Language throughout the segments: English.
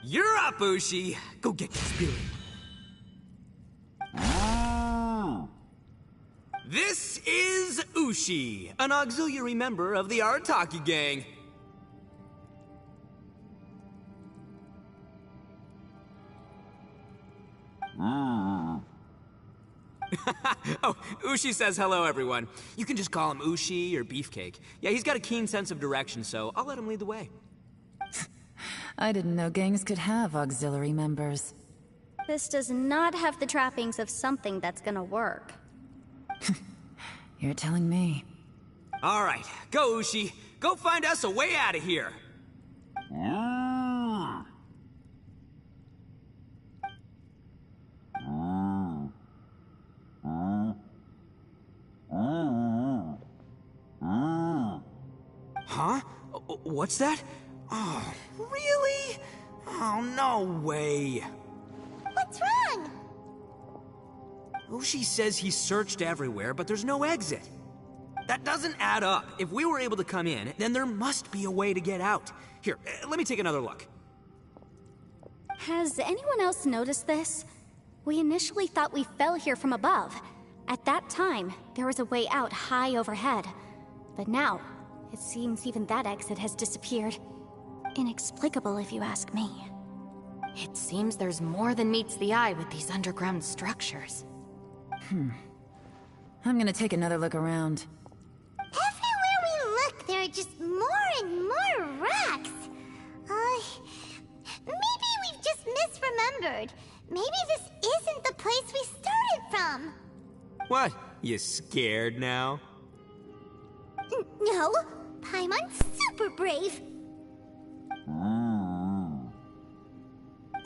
You're up, Ushi. Go get your spirit. This is Ushi, an auxiliary member of the Arataki gang. Oh, Ushi says hello, everyone. You can just call him Ushi or Beefcake. Yeah, he's got a keen sense of direction, so I'll let him lead the way. I didn't know gangs could have auxiliary members. This does not have the trappings of something that's gonna work. You're telling me. All right, go, Ushi. Go find us a way out of here. Huh? What's that? Oh, really? Oh, no way. What's wrong? Ushi says he searched everywhere, but there's no exit. That doesn't add up. If we were able to come in, then there must be a way to get out. Here, let me take another look. Has anyone else noticed this? We initially thought we fell here from above. At that time, there was a way out high overhead. But now, it seems even that exit has disappeared. Inexplicable, if you ask me. It seems there's more than meets the eye with these underground structures. I'm gonna take another look around. Everywhere we look, there are just more and more rocks. Maybe we've just misremembered. Maybe this isn't the place we started from. What? You scared now? No, Paimon's super brave.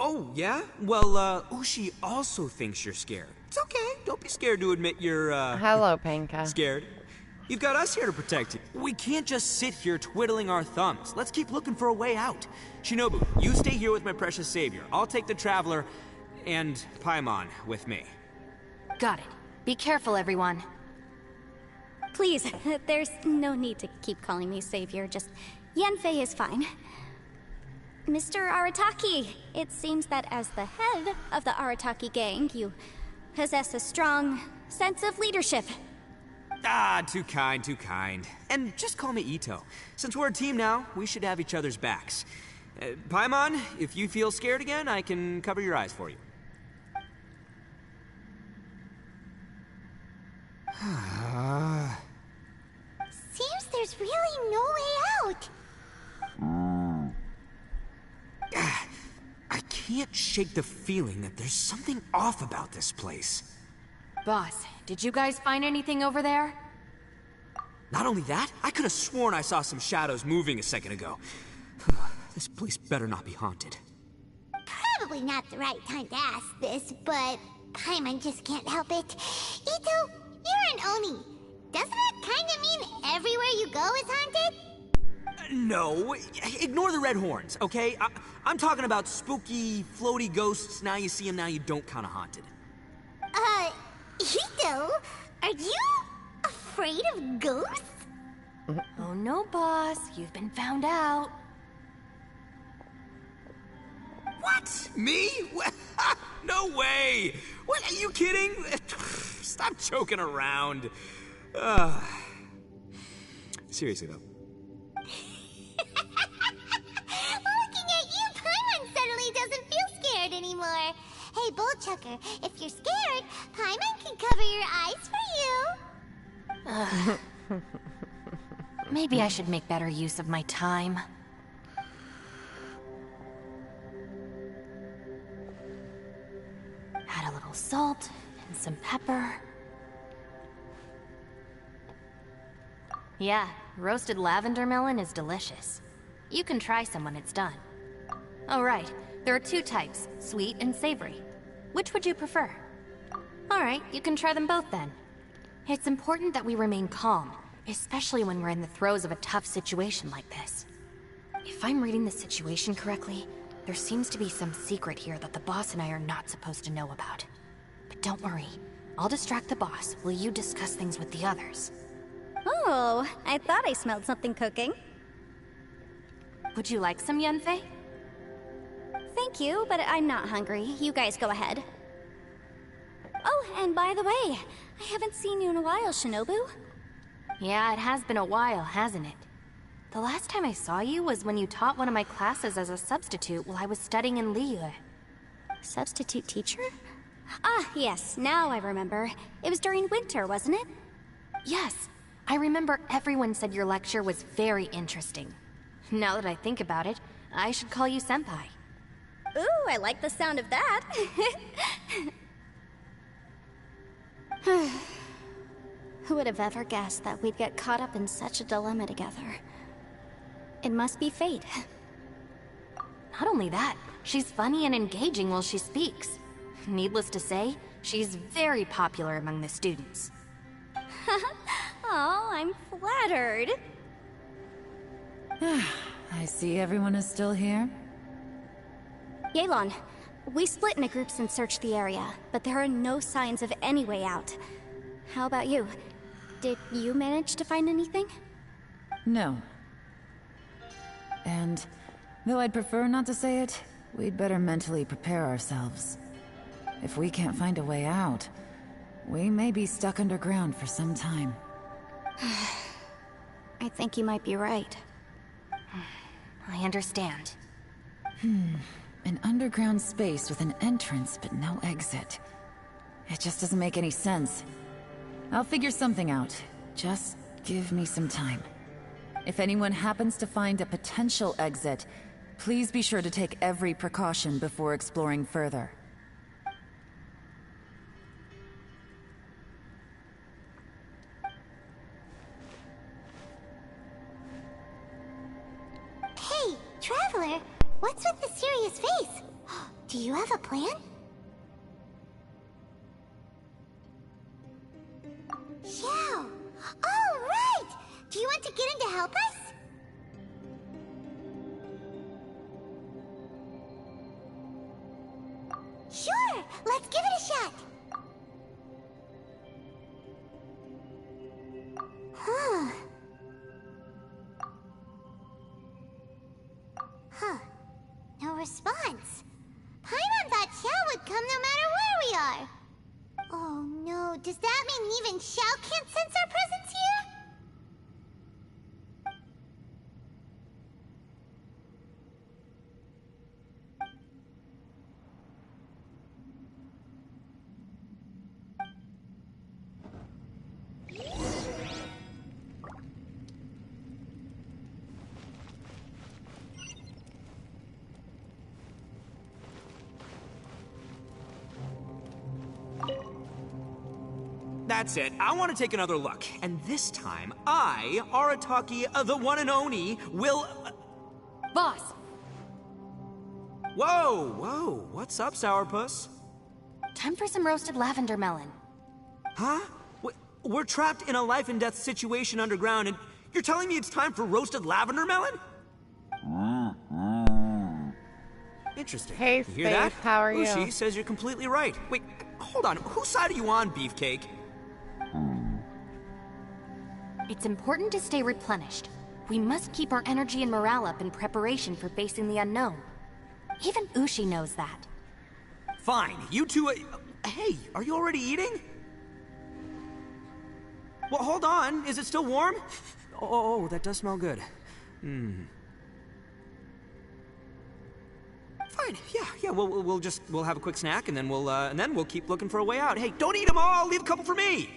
Oh, yeah? Well, Ushi also thinks you're scared. It's okay. Don't be scared to admit you're, Hello, Pinka. scared. You've got us here to protect you. We can't just sit here twiddling our thumbs. Let's keep looking for a way out. Shinobu, you stay here with my precious savior. I'll take the Traveler and Paimon with me. Got it. Be careful, everyone. Please, there's no need to keep calling me savior, just Yanfei is fine. Mr. Arataki, it seems that as the head of the Arataki gang, you possess a strong sense of leadership. Ah, too kind, too kind. And just call me Ito. Since we're a team now, we should have each other's backs. Paimon, if you feel scared again, I can cover your eyes for you. Seems there's really no way out. I can't shake the feeling that there's something off about this place. Boss, did you guys find anything over there? Not only that, I could have sworn I saw some shadows moving a second ago. This place better not be haunted. Probably not the right time to ask this, but Paimon just can't help it. Ito, you're an Oni. Doesn't that kind of mean everywhere you go is haunted? No, ignore the red horns, okay? I'm talking about spooky, floaty ghosts. Now you see them, now you don't kind of haunted. Ito, are you afraid of ghosts? Oh no, boss. You've been found out. What? Me? No way! What, are you kidding? Stop joking around. Seriously, though. Looking at you, Paimon suddenly doesn't feel scared anymore. Hey, Bullchucker, if you're scared, Paimon can cover your eyes for you. Maybe I should make better use of my time. Add a little salt and some pepper. Yeah, roasted lavender melon is delicious. You can try some when it's done. Oh right, there are two types, sweet and savory. Which would you prefer? Alright, you can try them both then. It's important that we remain calm, especially when we're in the throes of a tough situation like this. If I'm reading the situation correctly, there seems to be some secret here that the boss and I are not supposed to know about. But don't worry, I'll distract the boss while you discuss things with the others. Oh, I thought I smelled something cooking. Would you like some, Yanfei? Thank you, but I'm not hungry. You guys go ahead. Oh, and by the way, I haven't seen you in a while, Shinobu. Yeah, it has been a while, hasn't it? The last time I saw you was when you taught one of my classes as a substitute while I was studying in Liyue. Substitute teacher? Ah, yes, now I remember. It was during winter, wasn't it? Yes, I remember everyone said your lecture was very interesting. Now that I think about it, I should call you Senpai. Ooh, I like the sound of that. Who would have ever guessed that we'd get caught up in such a dilemma together? It must be fate. Not only that, she's funny and engaging while she speaks. Needless to say, she's very popular among the students. Oh, I'm flattered. I see everyone is still here. Yelan, we split into groups and searched the area, but there are no signs of any way out. How about you? Did you manage to find anything? No. And, though I'd prefer not to say it, we'd better mentally prepare ourselves. If we can't find a way out, we may be stuck underground for some time. I think you might be right. I understand. An underground space with an entrance but no exit. It just doesn't make any sense. I'll figure something out. Just give me some time. If anyone happens to find a potential exit, please be sure to take every precaution before exploring further. Hey, Traveler, what's with the serious face? Do you have a plan? Xiao! Oh, right! Do you want to get in to help us? Sure! Let's give it a shot! Huh. Huh. No response. Paimon thought Xiao would come no matter where we are. Oh no, does that mean even Xiao can't sense our presence here? That's it. I want to take another look. And this time, I, Arataki, the one and only, will... Boss! Whoa, whoa. What's up, Sourpuss? Time for some roasted lavender melon. Huh? We're trapped in a life and death situation underground, and you're telling me it's time for roasted lavender melon? Interesting. Hey, You hear Space, that? how are you? Ushi says you're completely right. Wait, hold on. Whose side are you on, Beefcake? It's important to stay replenished. We must keep our energy and morale up in preparation for facing the unknown. Even Ushi knows that. Fine. You two... hey, are you already eating? Well, hold on. Is it still warm? Oh, that does smell good. Fine. Yeah. We'll have a quick snack, and then we'll keep looking for a way out. Hey, don't eat them all. Leave a couple for me.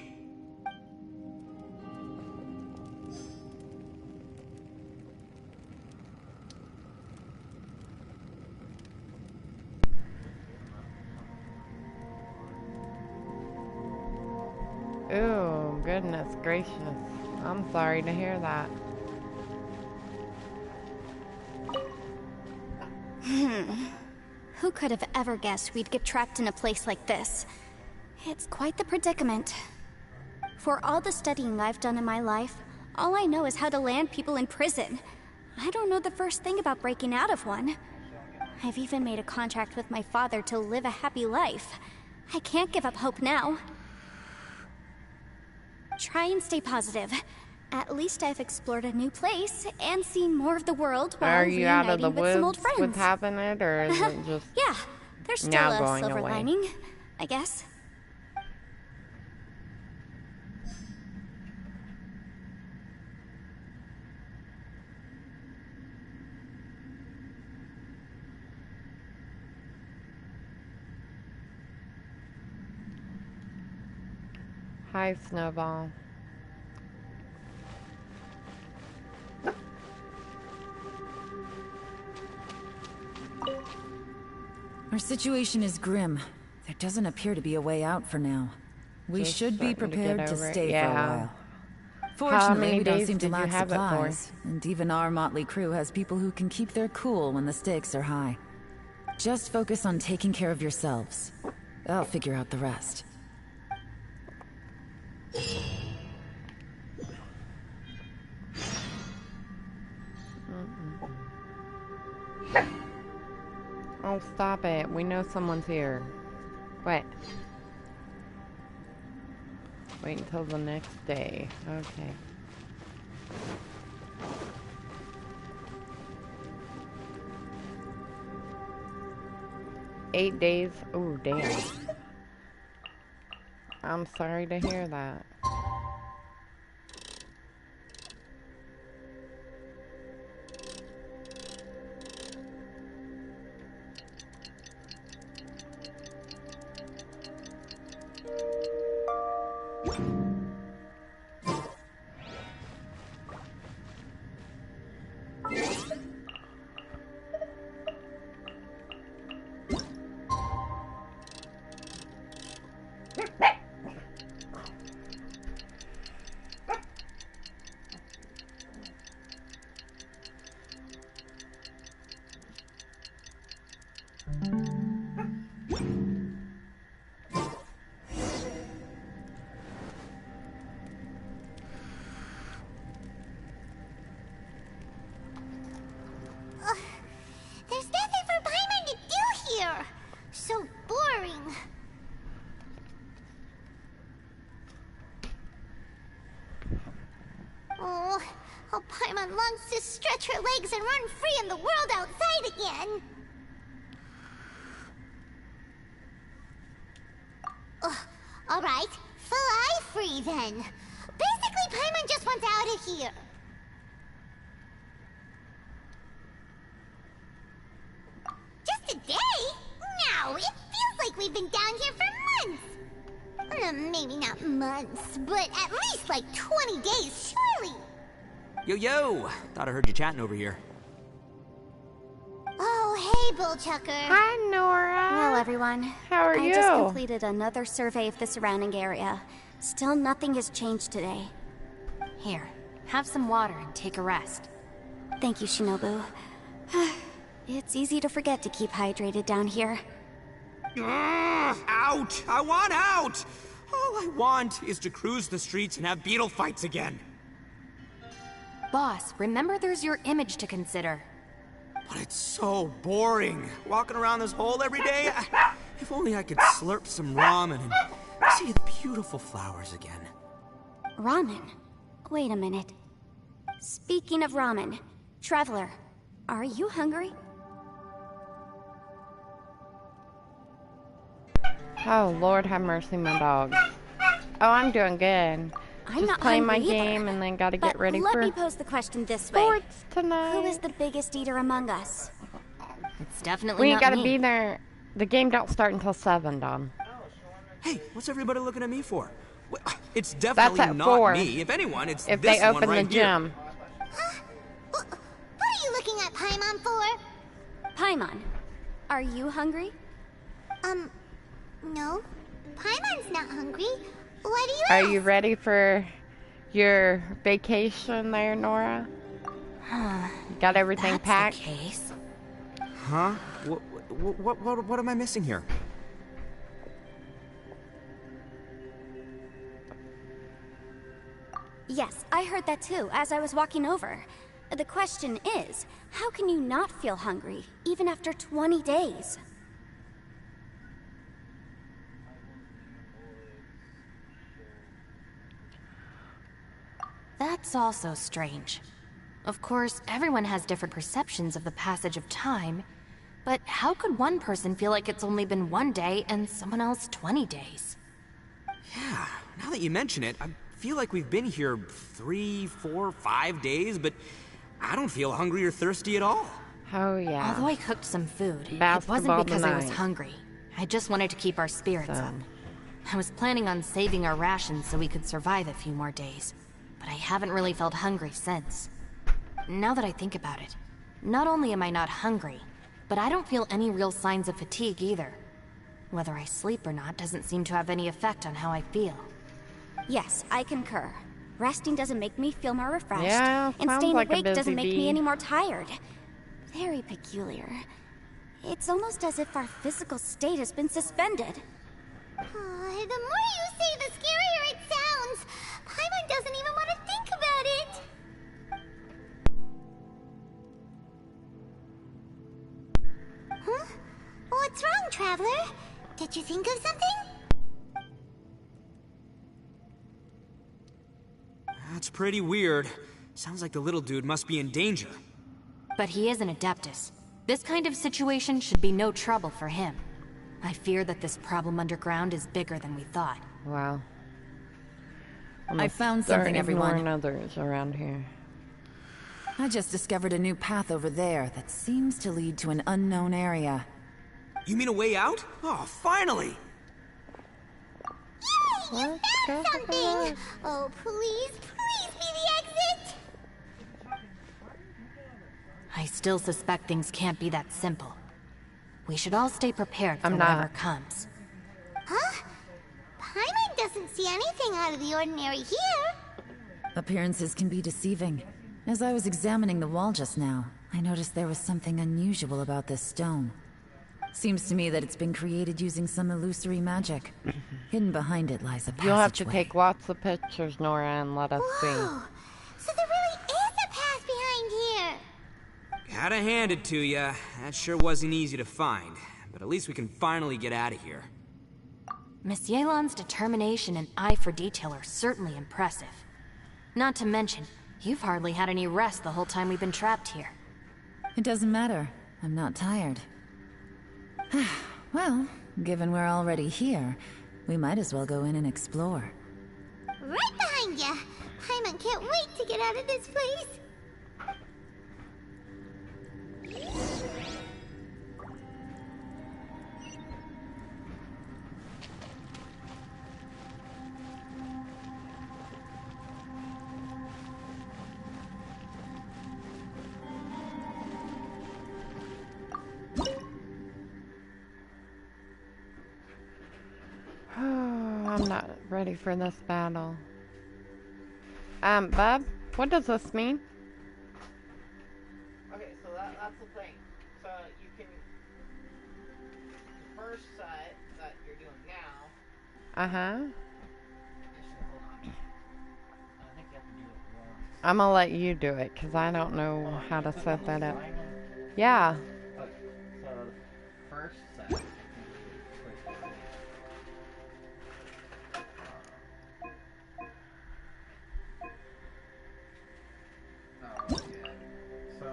Ooh, goodness gracious. I'm sorry to hear that. Who could have ever guessed we'd get trapped in a place like this? It's quite the predicament. For all the studying I've done in my life, all I know is how to land people in prison. I don't know the first thing about breaking out of one. I've even made a contract with my father to live a happy life. I can't give up hope now. Try and stay positive. At least I've explored a new place and seen more of the world while Are you out of the reuniting with some old woods friends. with having it, or is it just Yeah, there's still now a going silver away? lining, I guess. Hi, Snowball. Our situation is grim. There doesn't appear to be a way out for now. We Just should be starting to prepared get to over it. stay for a Yeah. while. How Fortunately, many we don't days seem to did you lack have it for? supplies, and even our motley crew has people who can keep their cool when the stakes are high. Just focus on taking care of yourselves. I'll figure out the rest. Oh, stop it. We know someone's here. Wait. Wait until the next day. Okay. Eight days? Oh, damn. I'm sorry to hear that. There's nothing for Paimon to do here. So boring. Oh, how Paimon longs to stretch her legs and run free in the world outside again. Alright, fly free then. Basically, Paimon just wants out of here. Just a day? No, it feels like we've been down here for months. Maybe not months, but at least like 20 days, surely. Yo! Thought I heard you chatting over here. Oh, hey, Bullchucker. Hi, Nora. Well, everyone. How are I you? just completed another survey of the surrounding area. Still nothing has changed today. Here, have some water and take a rest. Thank you, Shinobu. It's easy to forget to keep hydrated down here. Out! I want out! All I want is to cruise the streets and have beetle fights again. Boss, remember there's your image to consider. But it's so boring, walking around this hole every day. If only I could slurp some ramen and see the beautiful flowers again. Ramen? Wait a minute. Speaking of ramen, Traveler, are you hungry? Oh, Lord have mercy, my dog. Oh, I'm doing good. I'm Just not playing my hungry either. game and then gotta But get ready let for me pose the question this way. sports tonight. Who is the biggest eater among us? It's definitely We ain't not gotta me. be there. The game don't start until 7, Dom. Hey, what's everybody looking at me for? It's That's definitely at not 4. me. If anyone, it's If this they open one right the here. gym. What are you looking at Paimon for? Paimon, are you hungry? No. Paimon's not hungry. Why do you Are ask? you ready for your vacation there, Nora? Got everything That's packed? the case. Huh? What am I missing here? Yes, I heard that too, as I was walking over. The question is, how can you not feel hungry, even after 20 days? That's also strange. Of course, everyone has different perceptions of the passage of time, but how could one person feel like it's only been 1 day and someone else 20 days? Yeah, now that you mention it, I feel like we've been here 3, 4, 5 days, but I don't feel hungry or thirsty at all. Oh, yeah. Although I cooked some food, it Basketball wasn't because I was tonight. hungry. I just wanted to keep our spirits up. I was planning on saving our rations so we could survive a few more days, but I haven't really felt hungry since. Now that I think about it, not only am I not hungry, but I don't feel any real signs of fatigue either. Whether I sleep or not doesn't seem to have any effect on how I feel. Yes, I concur. Resting doesn't make me feel more refreshed, Yeah, and sounds staying like a awake busy doesn't make bee. me any more tired. Very peculiar. It's almost as if our physical state has been suspended. The more you say, the scarier it sounds. Paimon doesn't even want to think about it. Huh? What's wrong, Traveler? Did you think of something? That's pretty weird. Sounds like the little dude must be in danger. But he is an Adeptus. This kind of situation should be no trouble for him. I fear that this problem underground is bigger than we thought. Wow. I found something, everyone. Others around here. I just discovered a new path over there that seems to lead to an unknown area. You mean a way out? Oh, finally! Yay! You found something! Oh, please, please be the exit! I still suspect things can't be that simple. We should all stay prepared for I'm whatever not. comes. Huh? Paimon doesn't see anything out of the ordinary here. Appearances can be deceiving. As I was examining the wall just now, I noticed there was something unusual about this stone. Seems to me that it's been created using some illusory magic. Hidden behind it lies a passageway. You'll have to take lots of pictures, Nora, and let us see. Whoa! So there really is a path behind here! Gotta hand it to ya. That sure wasn't easy to find. But at least we can finally get out of here. Miss Yelan's determination and eye for detail are certainly impressive. Not to mention, you've hardly had any rest the whole time we've been trapped here. It doesn't matter. I'm not tired. Well, given we're already here, we might as well go in and explore. Right behind ya! Paimon can't wait to get out of this place! I'm not ready for this battle. Bub, what does this mean? Okay, so that's the thing. So you can... The first set that you're doing now... Uh-huh. Actually, hold on. I think you have to do it once. I'm gonna let you do it, because I don't know how to set that up. Yeah. Okay, so the first set... Oh, yeah. So,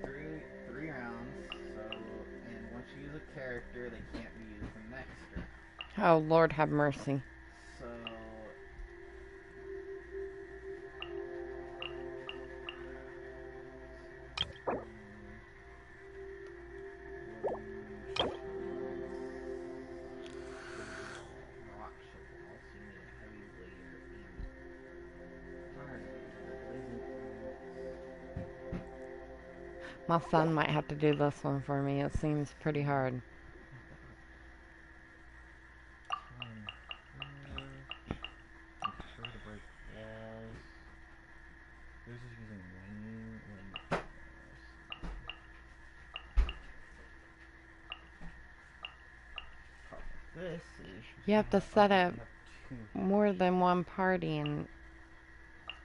three rounds. So, and once you use a character, they can't be used the next round. Oh, Lord have mercy. So, My son might have to do this one for me. It seems pretty hard. You have to set up more than one party, and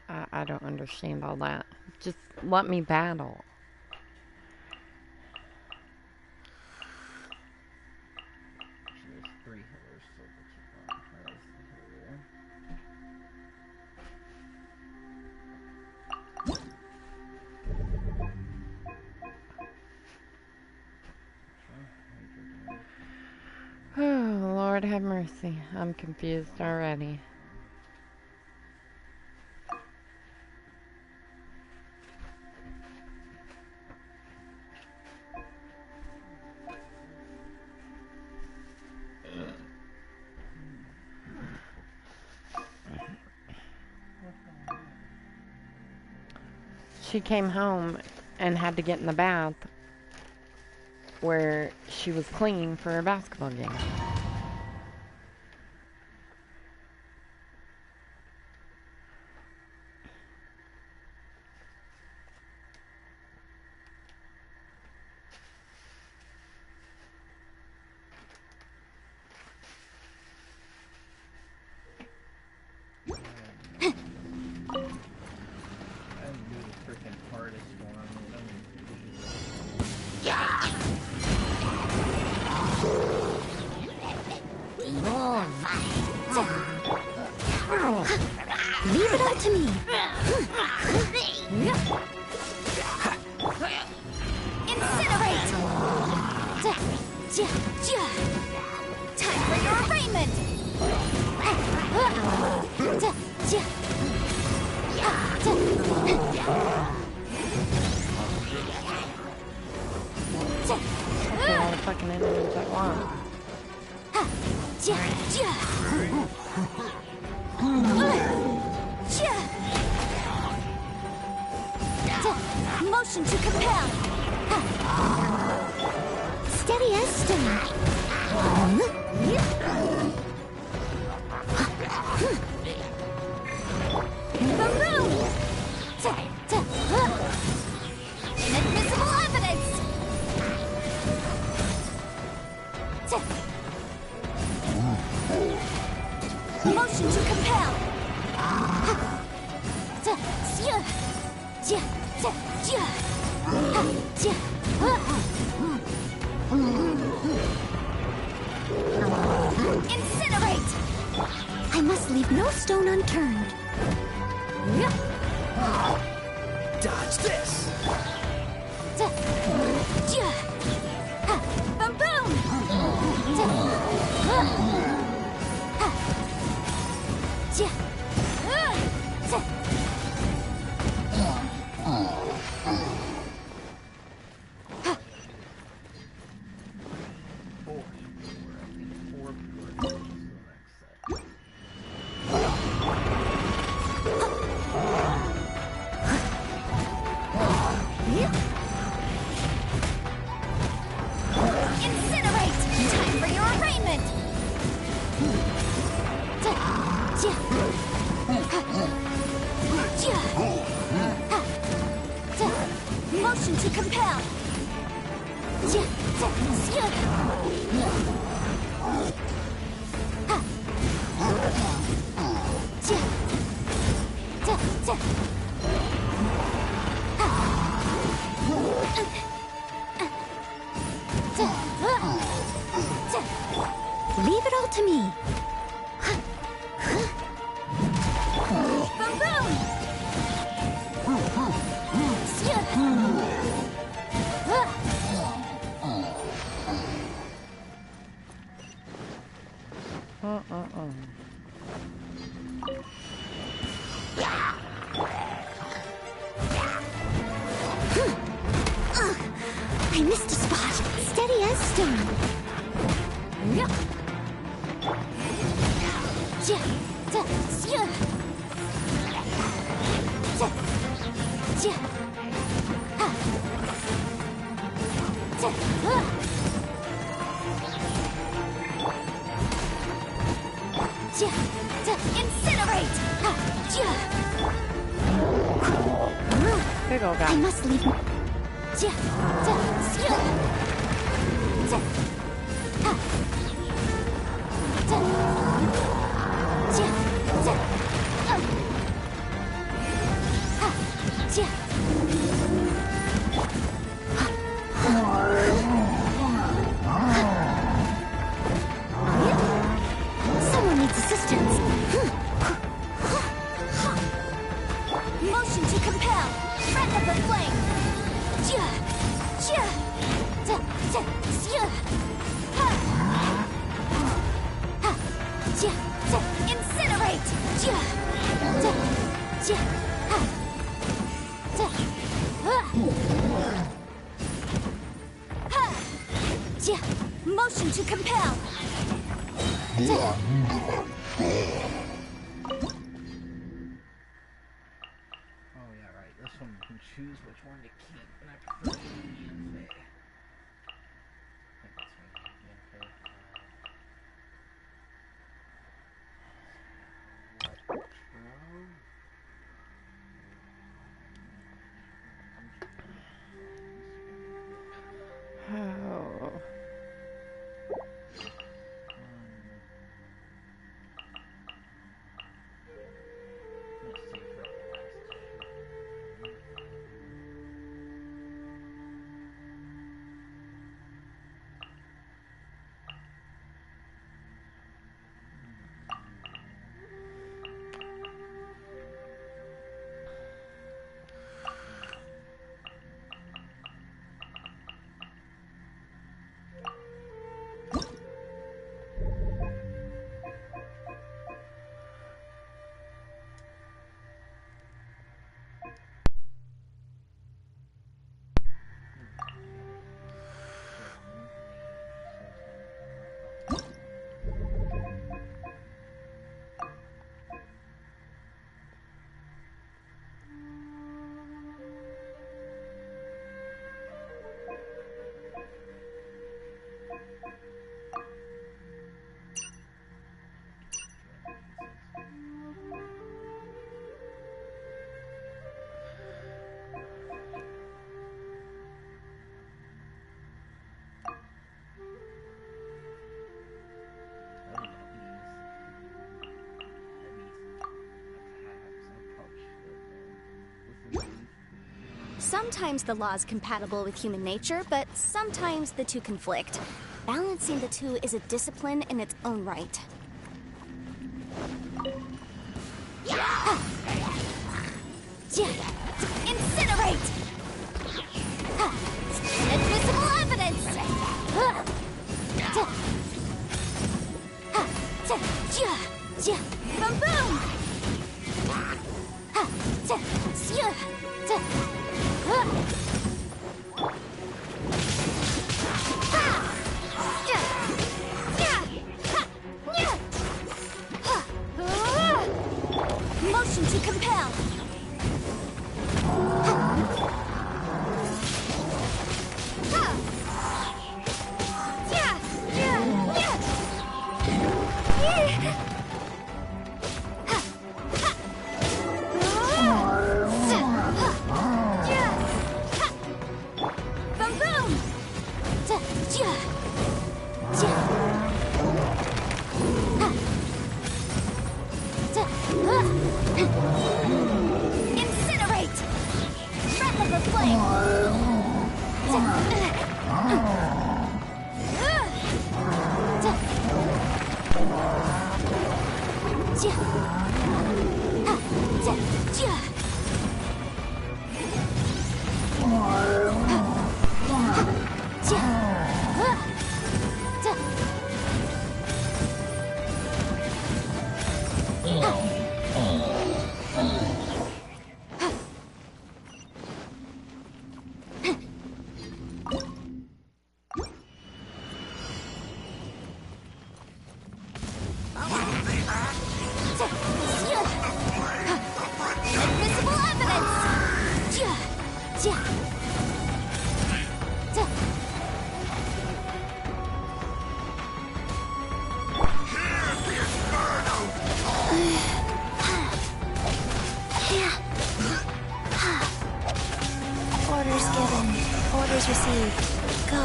I don't understand all that. Just let me battle. There's 3 healers, so we'll keep on. Where is the healer? Oh, Lord have mercy. I'm confused already. She came home and had to get in the bath where she was clean for a basketball game. Leave it up to me. Incinerate! Time for your arraignment! That's a lot of fucking enemies at once. Motion to compel. Steady as stone. Boom! Inadmissible evidence. Motion to compel. Incinerate! I must leave no stone unturned. Dodge this! Boom boom! Incinerate! Time for your arraignment! Motion to compel! Leave it all to me. Boom boom! I missed a spot. Steady as stone. Incinerate! Big old guy. I must leave. Someone needs assistance. Motion to compel. Friend of the flame. Motion to compel. Oh yeah, right. This one you can choose which one to keep, and I prefer Yanfei. I think that's me, Yanfei. Oh. Sometimes the law is compatible with human nature, but sometimes the two conflict. Balancing the two is a discipline in its own right. Incinerate! Invisible evidence! Boom boom! Motion to compel. Incinerate! Breath of the flame! Invisible evidence! Orders given. Orders received. Go.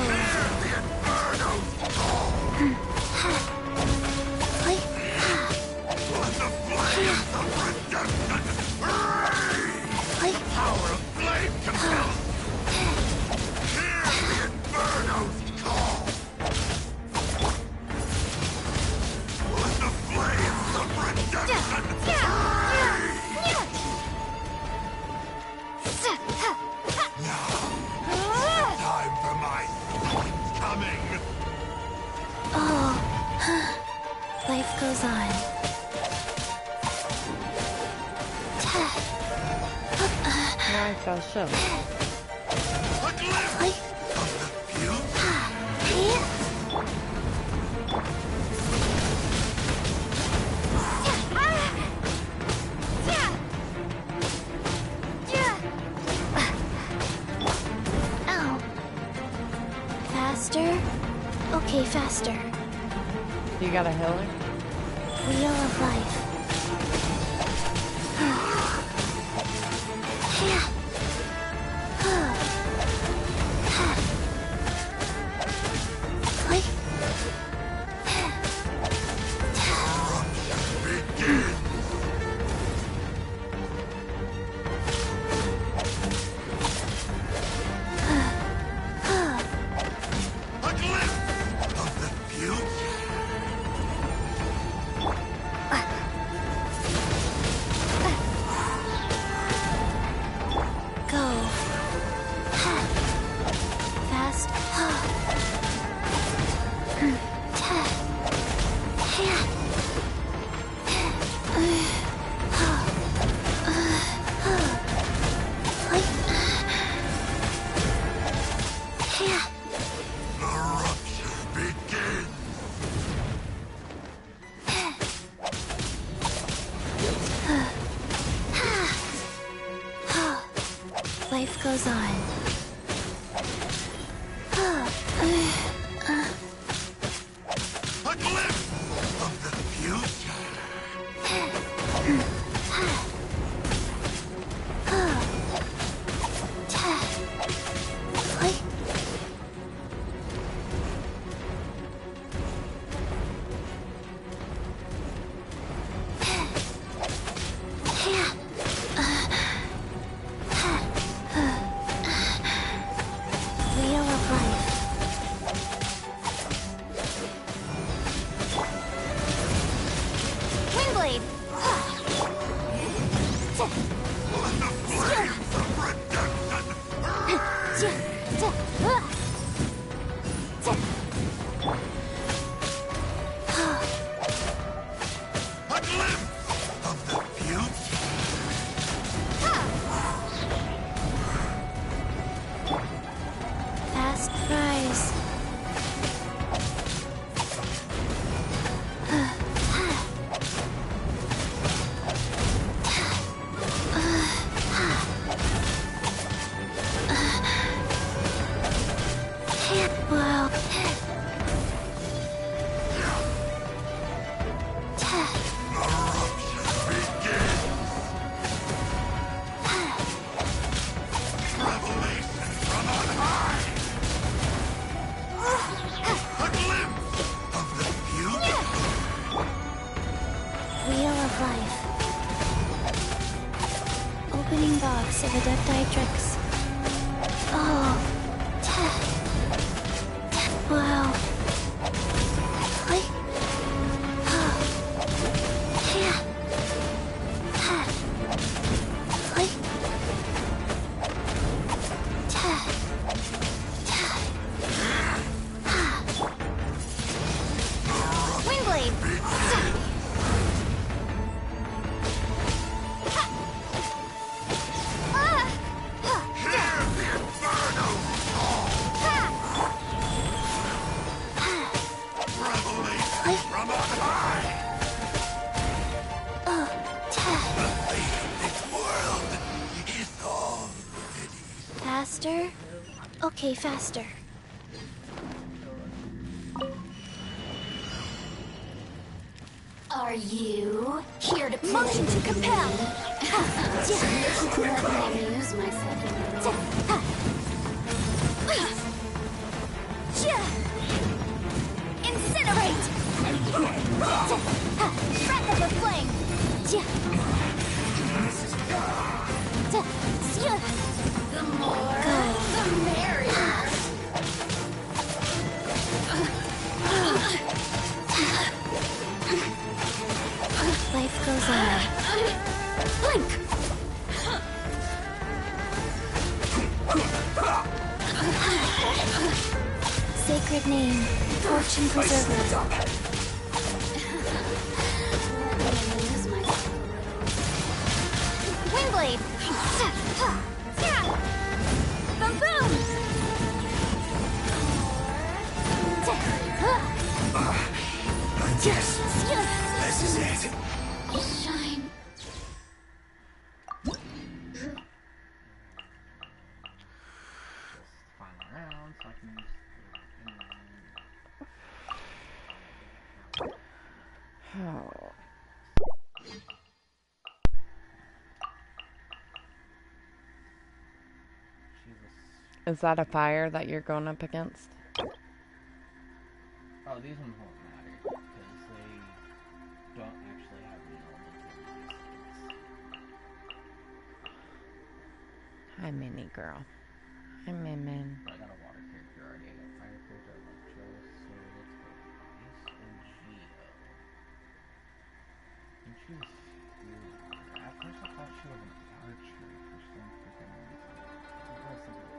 Power of flame compel! Hear the Inferno's call! Let the flames of redemption time for my coming! Oh. Life goes on. I fell so. A glimpse of the future! Faster? Okay, faster. You got a healer? Wheel of life. A glimpse of the future. Go. Fast. The rupture begins. Life goes on. A glimpse of the future. Wheel of life. Windblade! Let the flames of redemption a glimpse of the future. Fast rise. Wow. The rupture begins. Revelation from on high. A glimpse of the future. Wheel of life. Opening box of Adepti-Trix. Oh. Wow. Windblade! Hear the inferno revelation from on high. The fate of this world is already. Faster? Okay, faster. Are you here to Motion to compel! Let me amuse myself a little. Incinerate! Breath of the flame! The more, the merrier. Life goes on. Blink! Sacred name, fortune preserver. Let me amuse myself a little. Windblade! Boom boom! Yes, this is it. Shine. Final round, so I can use Oh. Is that a fire that you're going up against? Oh, these ones won't matter because they don't actually have any elemental resistance. Hi, Minnie girl. Hi, Min. I got a water character already. I got fire character, electro, so let's go Ice and Geo. And she was really weird. At first I thought she was an archer for some freaking reason. I was thinking,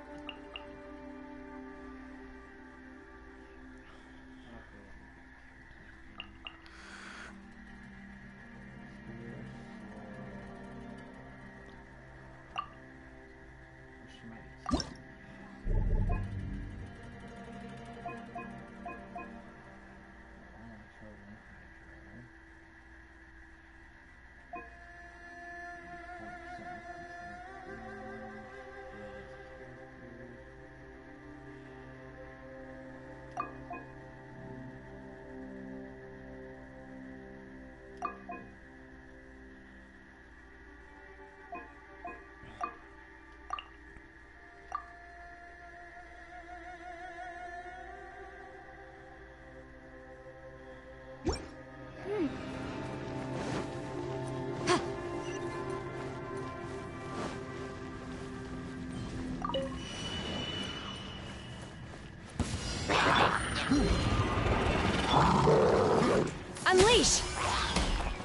Unleash!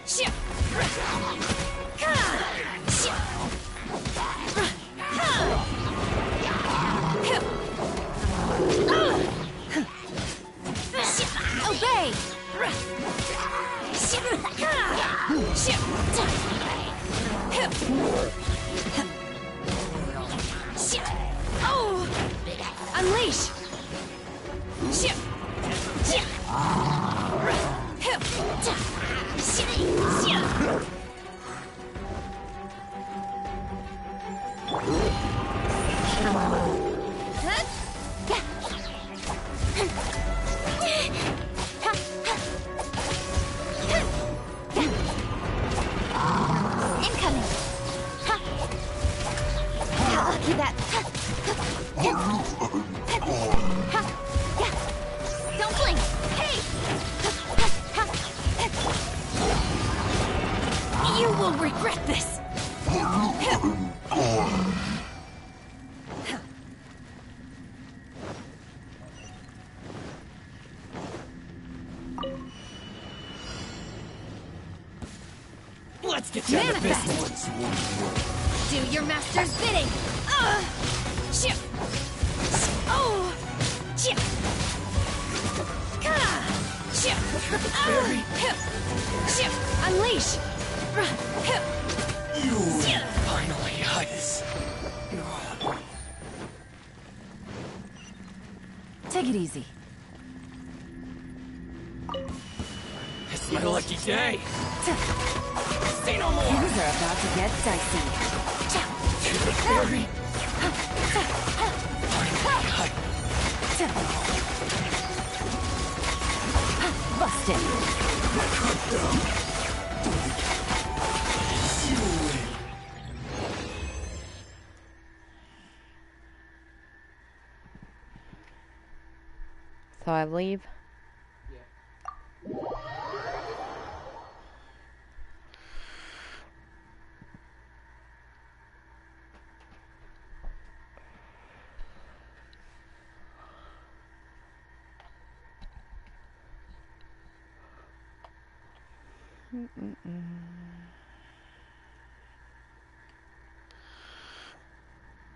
Shit! Obey! Oh! Unleash! Incoming! Lucky that! Don't blink! Hey! You will regret this! Let's get down to Manifest! business. Do your master's bidding! Shit! Oh! Shit! Shit! Shit! Unleash! You finally us. Take it easy. It's my lucky day. Say no more. Things are about to get dicey. Very Busted. So I leave.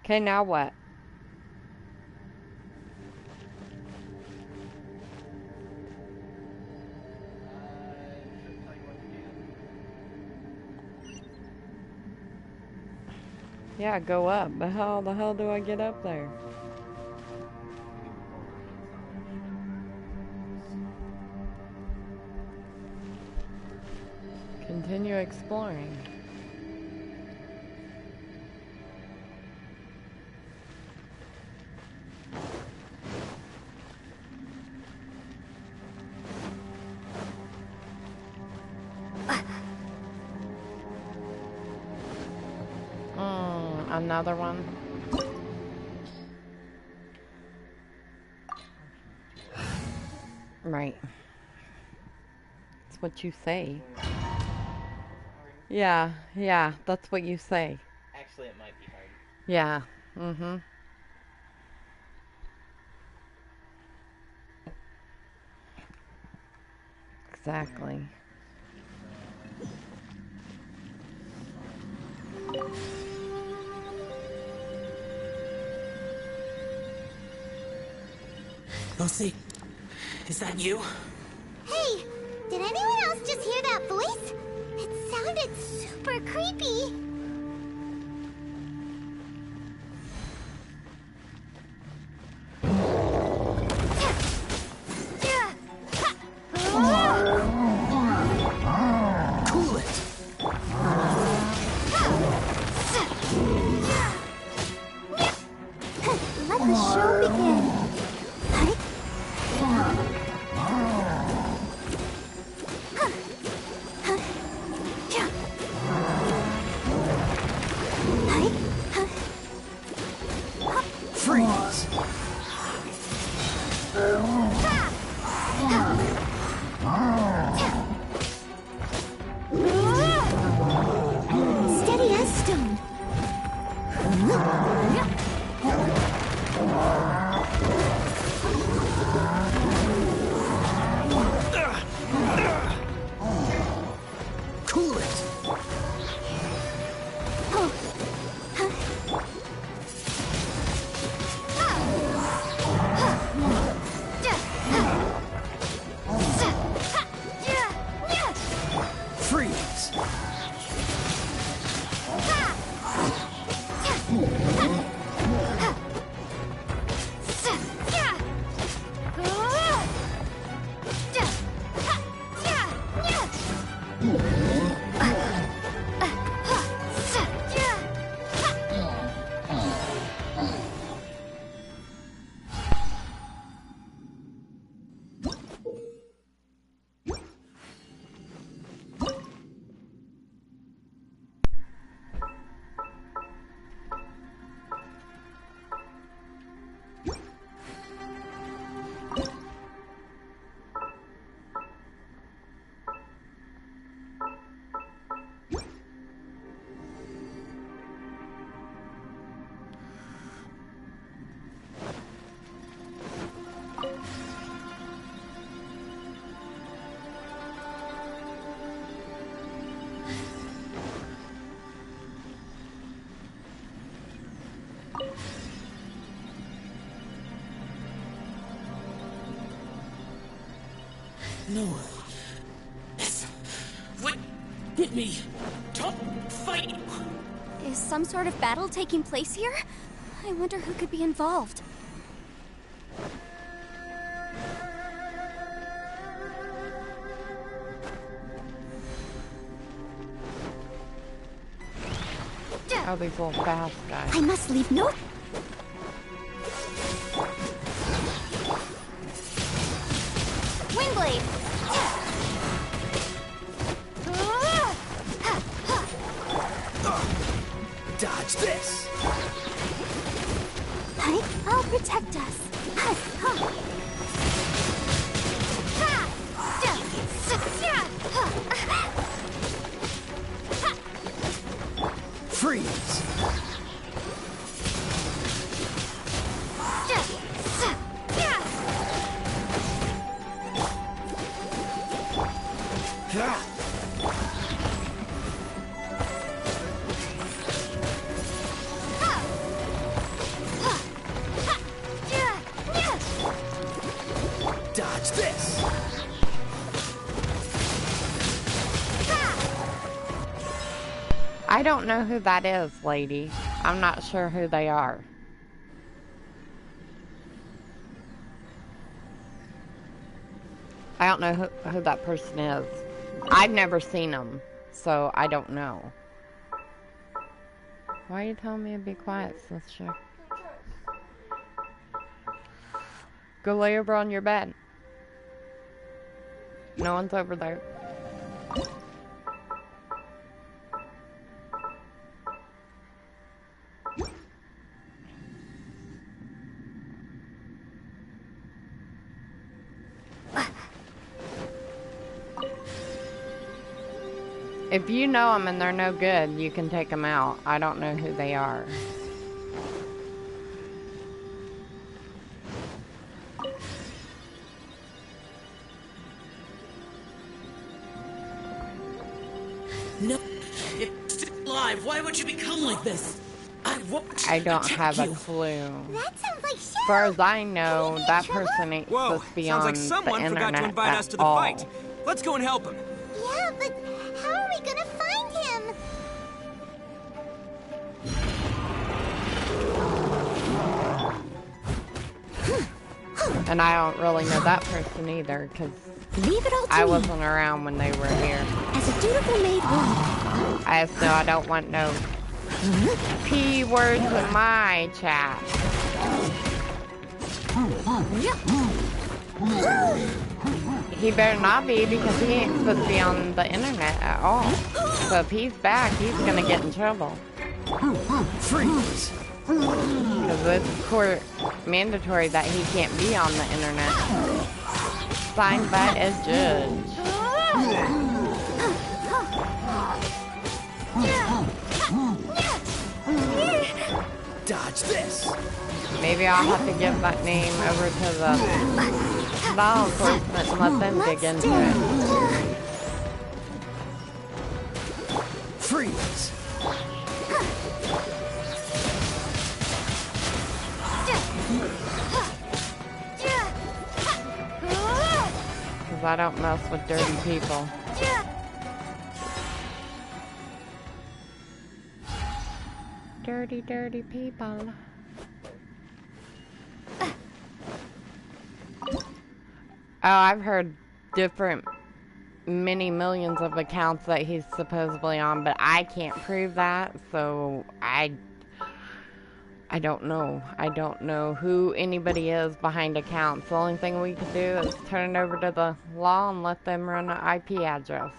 Okay, now what? Yeah, go up. But how the hell do I get up there? Continue exploring. Another one. Right. That's what you say. Yeah, that's what you say. Actually, it might be hard. Yeah, mm-hmm. Exactly. Lucy, is that you? Hey, did anyone else just hear that voice? It sounded super creepy. Cool it. Let the show begin. Freeze. Steady as stone. Cool it. Freeze. No. Yes. What? Get me. Don't fight. Is some sort of battle taking place here? I wonder who could be involved. Oh, these little fast guys. I must leave no... Windblade! Dodge this. I'll protect us. Freeze. Dodge this. I don't know who that is, lady. I'm not sure who they are. I don't know who that person is. I've never seen them, so I don't know. Why are you telling me to be quiet, sister? Go lay over on your bed. No one's over there. If you know them and they're no good, you can take them out. I don't know who they are. No, it's still alive. Why would you become like this? I don't have a clue. That sounds like As far as I know, that person ain't Whoa, supposed to be sounds on like someone the forgot internet to invite at us to the all. fight. Let's go and help him. Yeah, but how are we gonna find him? And I don't really know that person either, because Leave it all to I me. wasn't around when they were here. As a dutiful maid woman. I just know I don't want no P words in my chat. He better not be, because he ain't supposed to be on the internet at all. So if he's back, he's gonna get in trouble. Freeze! Because it's court mandatory that he can't be on the internet. Signed by a judge. Dodge this! Maybe I'll have to give that name over to the law enforcement and let them dig into it. Freeze! Because I don't mess with dirty people. Dirty, dirty people. Oh, I've heard different many millions of accounts that he's supposedly on, but I can't prove that, so I don't know. I don't know who anybody is behind accounts. The only thing we can do is turn it over to the law and let them run an IP address.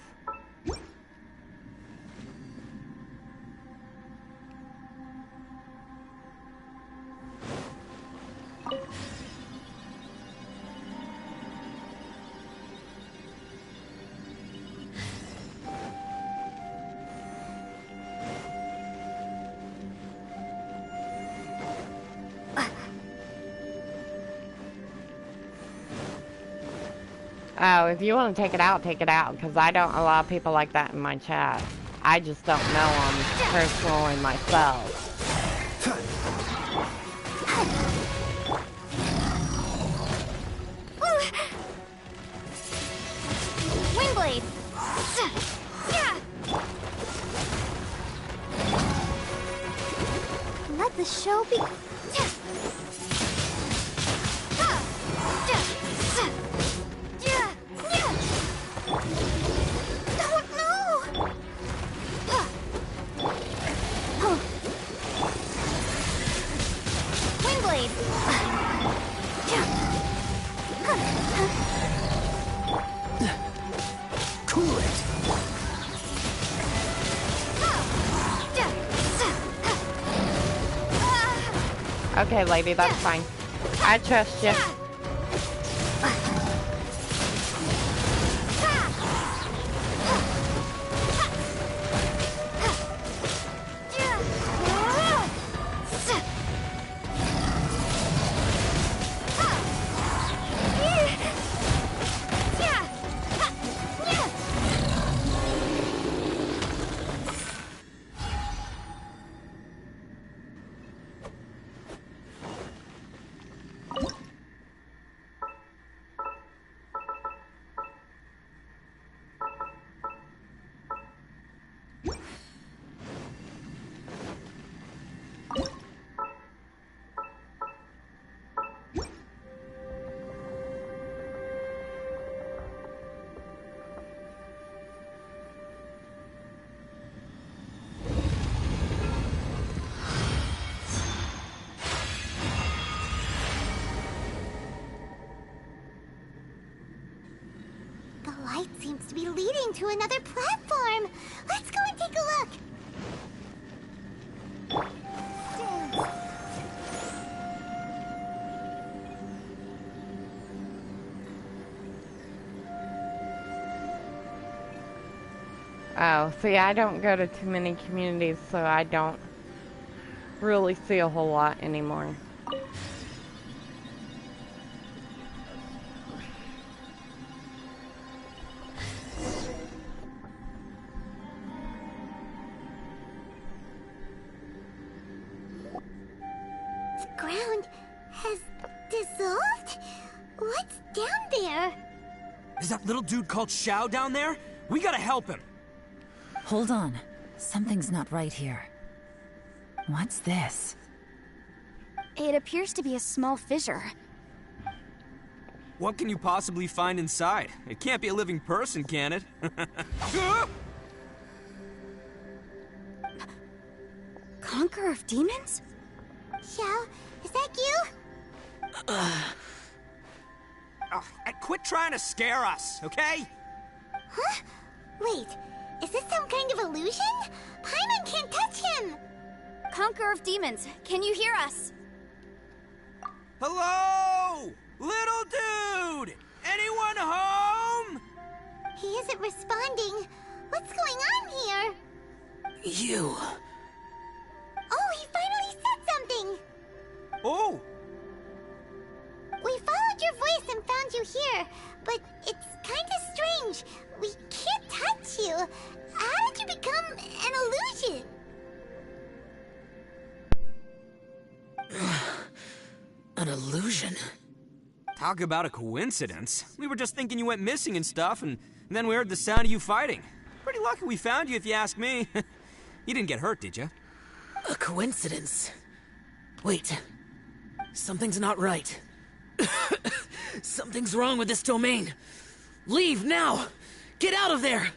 Oh, if you want to take it out, because I don't allow people like that in my chat. I just don't know them personally myself. Windblade! Let the show be... Cool it! Okay, lady, that's fine. I trust you. The light seems to be leading to another platform. Let's go and take a look. Oh, see, I don't go to too many communities, so I don't really see a whole lot anymore. The ground has dissolved? What's down there? Is that little dude called Xiao down there? We gotta help him. Hold on. Something's not right here. What's this? It appears to be a small fissure. What can you possibly find inside? It can't be a living person, can it? Conqueror of demons? Xiao, is that you? Quit trying to scare us, okay? Huh? Wait, is this some kind of illusion? Paimon can't touch him! Conqueror of demons, can you hear us? Hello? Little dude! Anyone home? He isn't responding. What's going on here? You. Oh, he finally said something! Oh! We followed your voice and found you here, but it's kinda strange. We can't touch you. How did you become an illusion? An illusion? Talk about a coincidence. We were just thinking you went missing and stuff, and then we heard the sound of you fighting. Pretty lucky we found you, if you ask me. You didn't get hurt, did you? A coincidence? Wait. Something's not right. Something's wrong with this domain. Leave now! Get out of there!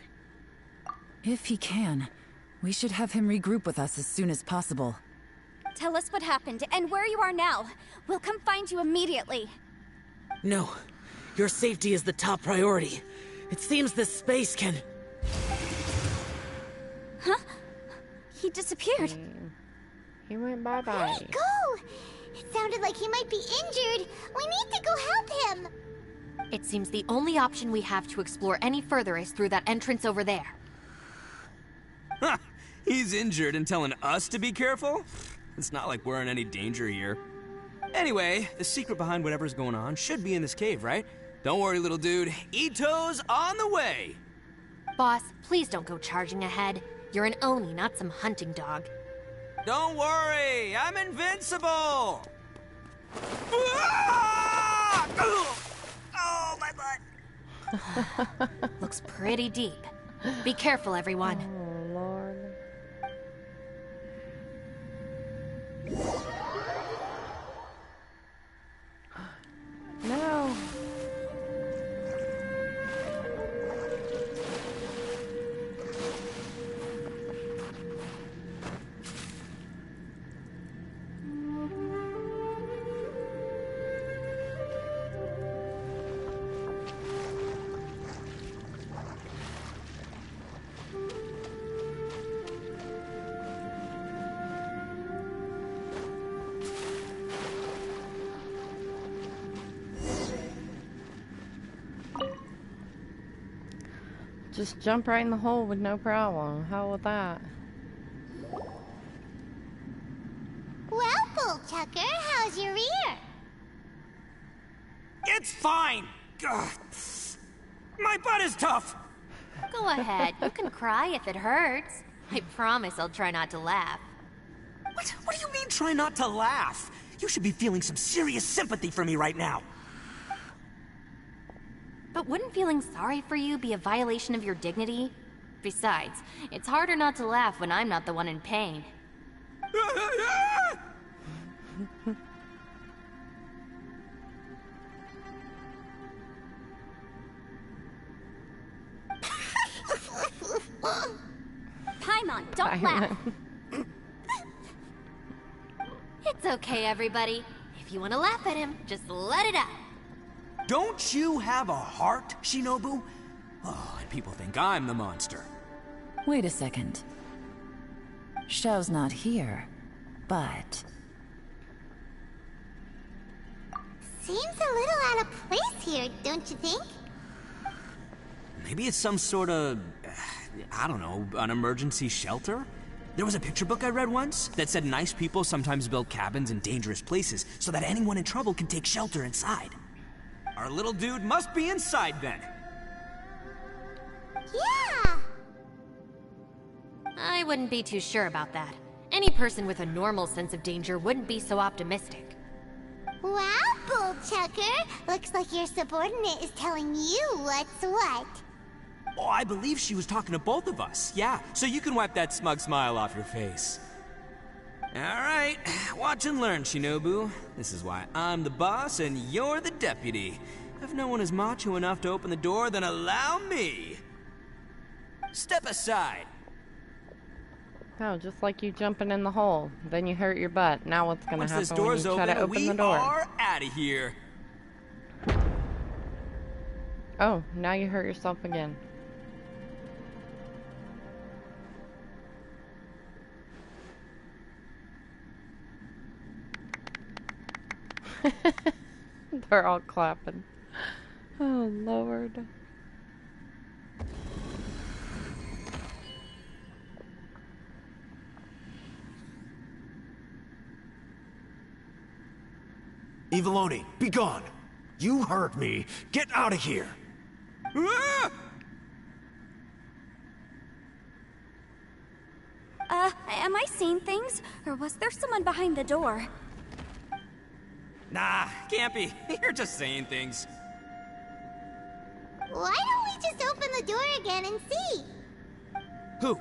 If he can, we should have him regroup with us as soon as possible. Tell us what happened and where you are now. We'll come find you immediately. No. Your safety is the top priority. It seems this space can... Huh? He disappeared. He went bye-bye. Where'd he go? It sounded like he might be injured. We need to go help him. It seems the only option we have to explore any further is through that entrance over there. Huh. He's injured and telling us to be careful? It's not like we're in any danger here. Anyway, the secret behind whatever's going on should be in this cave, right? Don't worry, little dude. Ito's on the way! Boss, please don't go charging ahead. You're an Oni, not some hunting dog. Don't worry, I'm invincible! Ah! Oh, my butt! Looks pretty deep. Be careful, everyone. Oh, Lord. No. Just jump right in the hole with no problem. How about that? Well, Bullchucker, how's your ear? It's fine! Ugh. My butt is tough! Go ahead. You can cry if it hurts. I promise I'll try not to laugh. What do you mean, try not to laugh? You should be feeling some serious sympathy for me right now. But wouldn't feeling sorry for you be a violation of your dignity? Besides, it's harder not to laugh when I'm not the one in pain. Paimon, don't laugh. It's okay, everybody. If you want to laugh at him, just let it out. Don't you have a heart, Shinobu? Oh, and people think I'm the monster. Wait a second. Xiao's not here, but... Seems a little out of place here, don't you think? Maybe it's some sort of I don't know, an emergency shelter? There was a picture book I read once that said nice people sometimes build cabins in dangerous places so that anyone in trouble can take shelter inside. Our little dude must be inside then. Yeah! I wouldn't be too sure about that. Any person with a normal sense of danger wouldn't be so optimistic. Wow, Bull Chucker! Looks like your subordinate is telling you what's what. Oh, I believe she was talking to both of us. Yeah, so you can wipe that smug smile off your face. All right, watch and learn, Shinobu. This is why I'm the boss and you're the deputy. If no one is macho enough to open the door, then allow me. Step aside. Oh, just like you jumping in the hole. Then you hurt your butt. Now what's gonna Once happen this when you door's try to open the door? We are out of here. Oh, now you hurt yourself again. They're all clapping. Oh, Lord. Eviloni, be gone! You heard me! Get out of here! Ah! Am I seeing things? Or was there someone behind the door? Nah, can't be. You're just saying things. Why don't we just open the door again and see? Who?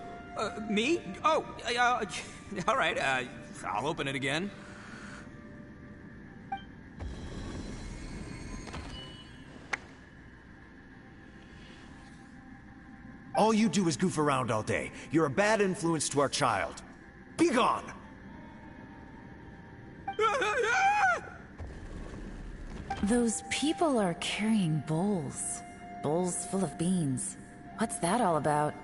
Me? Oh, all right, I'll open it again. All you do is goof around all day. You're a bad influence to our child. Be gone! Those people are carrying bowls. Bowls full of beans. What's that all about?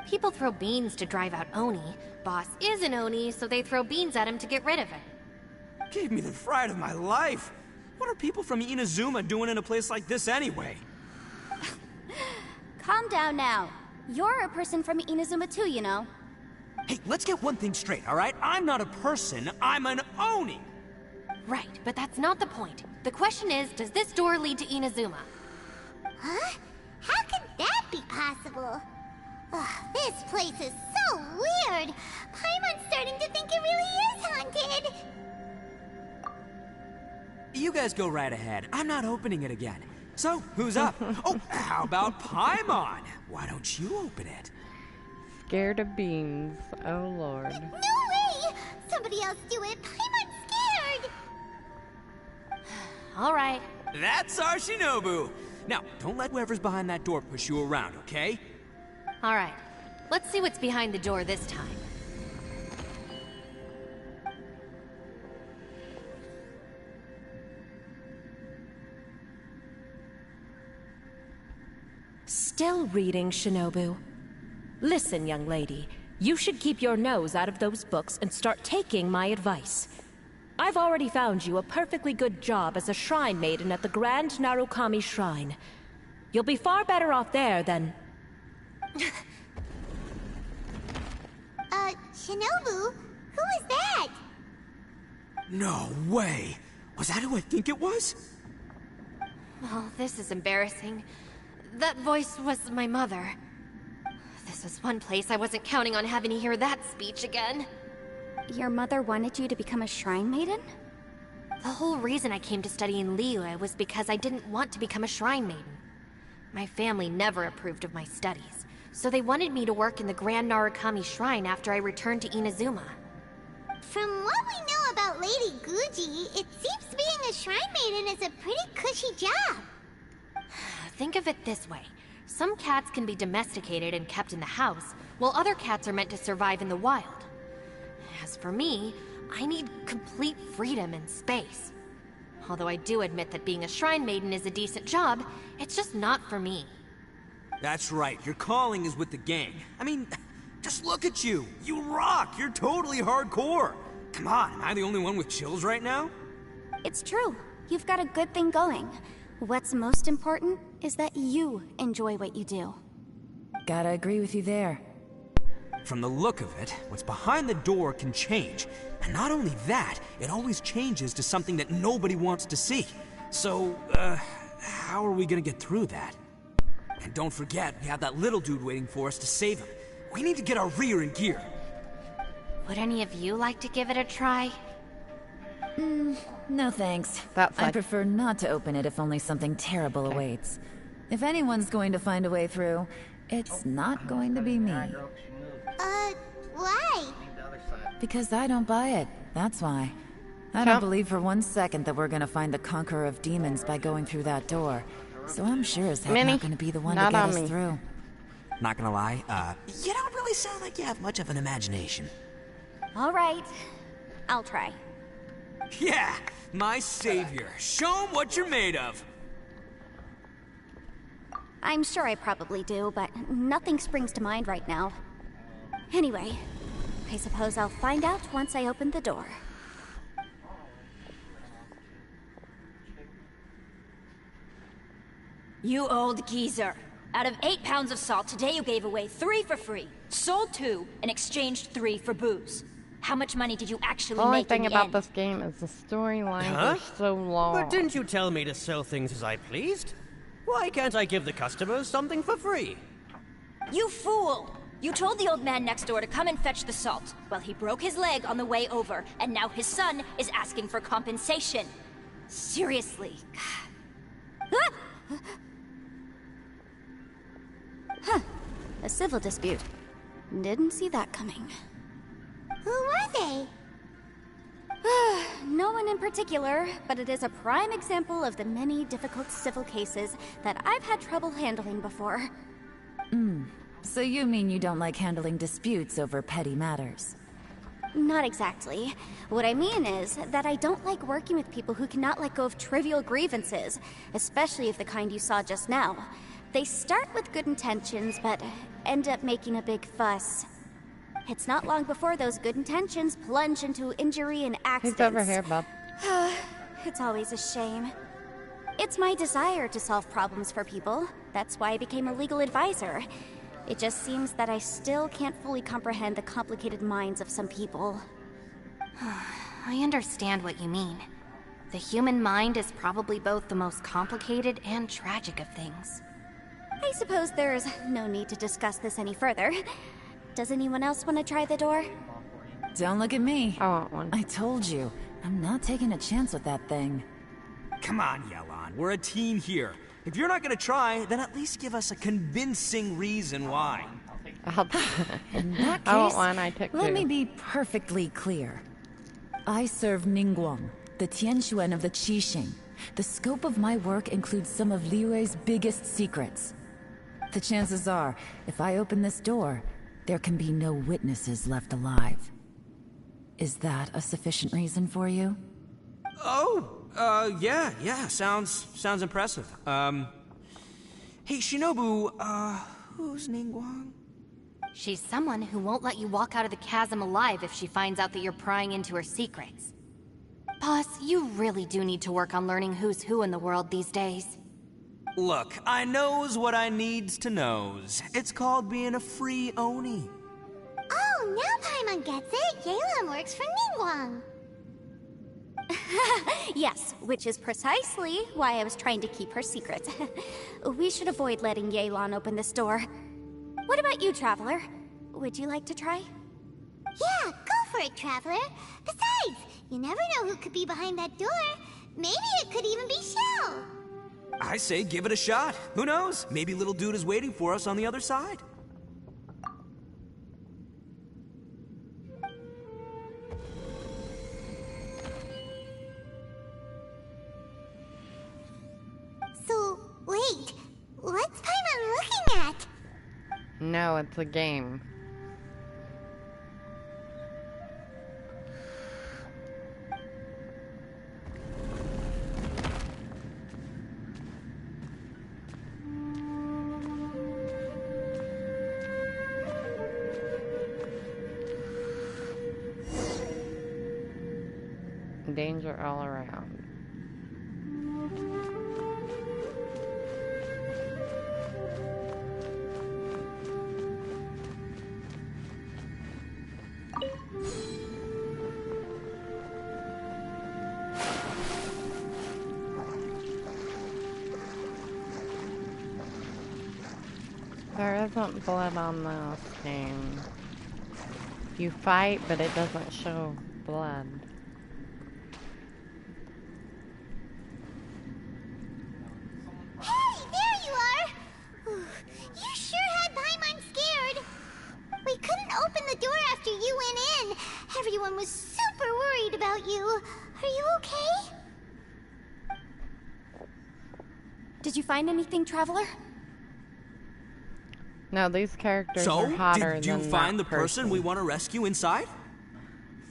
People throw beans to drive out Oni. Boss is an Oni, so they throw beans at him to get rid of him. Gave me the fright of my life. What are people from Inazuma doing in a place like this anyway? Calm down now. You're a person from Inazuma too, you know. Hey, let's get one thing straight, all right? I'm not a person, I'm an Oni! Right, but that's not the point. The question is, does this door lead to Inazuma? Huh? How could that be possible? Ugh, this place is so weird. Paimon's starting to think it really is haunted. You guys go right ahead. I'm not opening it again. So, who's up? Oh, how about Paimon? Why don't you open it? Scared of beans. Oh, Lord. No way! Somebody else do it. Paimon's scared. All right. That's our Shinobu. Now, don't let whoever's behind that door push you around, okay? All right. Let's see what's behind the door this time. Still reading, Shinobu. Listen, young lady. You should keep your nose out of those books and start taking my advice. I've already found you a perfectly good job as a shrine maiden at the Grand Narukami Shrine. You'll be far better off there than... Shinobu? Who is that? No way! Was that who I think it was? Oh, this is embarrassing. That voice was my mother. This was one place I wasn't counting on having to hear that speech again. Your mother wanted you to become a shrine maiden? The whole reason I came to study in Liyue was because I didn't want to become a shrine maiden. My family never approved of my studies, so they wanted me to work in the Grand Narukami Shrine after I returned to Inazuma. From what we know about Lady Guji, it seems being a shrine maiden is a pretty cushy job. Think of it this way. Some cats can be domesticated and kept in the house, while other cats are meant to survive in the wild. As for me, I need complete freedom and space. Although I do admit that being a shrine maiden is a decent job, it's just not for me. That's right, your calling is with the gang. I mean, just look at you. You rock, you're totally hardcore. Come on, am I the only one with chills right now? It's true. You've got a good thing going. What's most important is that you enjoy what you do. Gotta agree with you there. From the look of it, what's behind the door can change. And not only that, it always changes to something that nobody wants to see. So, how are we gonna get through that? And don't forget, we have that little dude waiting for us to save him. We need to get our rear in gear. Would any of you like to give it a try? No thanks. That's I like- prefer not to open it if only something terrible awaits. If anyone's going to find a way through, it's not going to be me. Why? The other side. Because I don't buy it, that's why. I don't believe for 1 second that we're gonna find the conqueror of demons by going through that door. So I'm sure as heck Minnie, not gonna be the one to not get on us me. through. Not gonna lie, you don't really sound like you have much of an imagination. All right, I'll try. Yeah, my savior. Show him what you're made of. I'm sure I probably do, but nothing springs to mind right now. Anyway, I suppose I'll find out once I open the door. You old geezer. Out of 8 pounds of salt, today you gave away 3 for free, sold 2, and exchanged 3 for booze. How much money did you actually The only make thing in the about end? this game is the storyline Huh? is so long. But didn't you tell me to sell things as I pleased? Why can't I give the customers something for free? You fool! You told the old man next door to come and fetch the salt. Well, he broke his leg on the way over, and now his son is asking for compensation. Seriously. Huh. A civil dispute. Didn't see that coming. Who were they? No one in particular, but it is a prime example of the many difficult civil cases that I've had trouble handling before. So you mean you don't like handling disputes over petty matters? Not exactly. What I mean is that I don't like working with people who cannot let go of trivial grievances, especially of the kind you saw just now. They start with good intentions, but end up making a big fuss. It's not long before those good intentions plunge into injury and accidents. Who's over here, bub? It's always a shame. It's my desire to solve problems for people. That's why I became a legal advisor. It just seems that I still can't fully comprehend the complicated minds of some people. I understand what you mean. The human mind is probably both the most complicated and tragic of things. I suppose there's no need to discuss this any further. Does anyone else want to try the door? Don't look at me. I want one. I told you, I'm not taking a chance with that thing. Come on, Yelan. We're a team here. If you're not gonna try, then at least give us a convincing reason why. In that I want case, one, I took let 2. me be perfectly clear. I serve Ningguang, the Tianquan of the Qixing. The scope of my work includes some of Liyue's biggest secrets. The chances are, if I open this door, there can be no witnesses left alive. Is that a sufficient reason for you? Yeah, sounds impressive. Hey, Shinobu, who's Ningguang? She's someone who won't let you walk out of the chasm alive if she finds out that you're prying into her secrets. Boss, you really do need to work on learning who's who in the world these days. Look, I knows what I needs to knows. It's called being a free Oni. Oh, now Paimon gets it. Yelan works for Ningguang. Yes, which is precisely why I was trying to keep her secret. We should avoid letting Yelan open this door. What about you, Traveler? Would you like to try? Yeah, go for it, Traveler. Besides, you never know who could be behind that door. Maybe it could even be Shell. I say give it a shot. Who knows? Maybe little dude is waiting for us on the other side. So, wait. What's Paimon looking at? No, it's a game. Danger all around. There isn't blood on this game. You fight, but it doesn't show blood. Hey, there you are! You sure had Paimon scared. We couldn't open the door after you went in. Everyone was super worried about you. Are you okay? Did you find anything, Traveler? No, these characters are So, hotter did you than find the that person we want to rescue inside?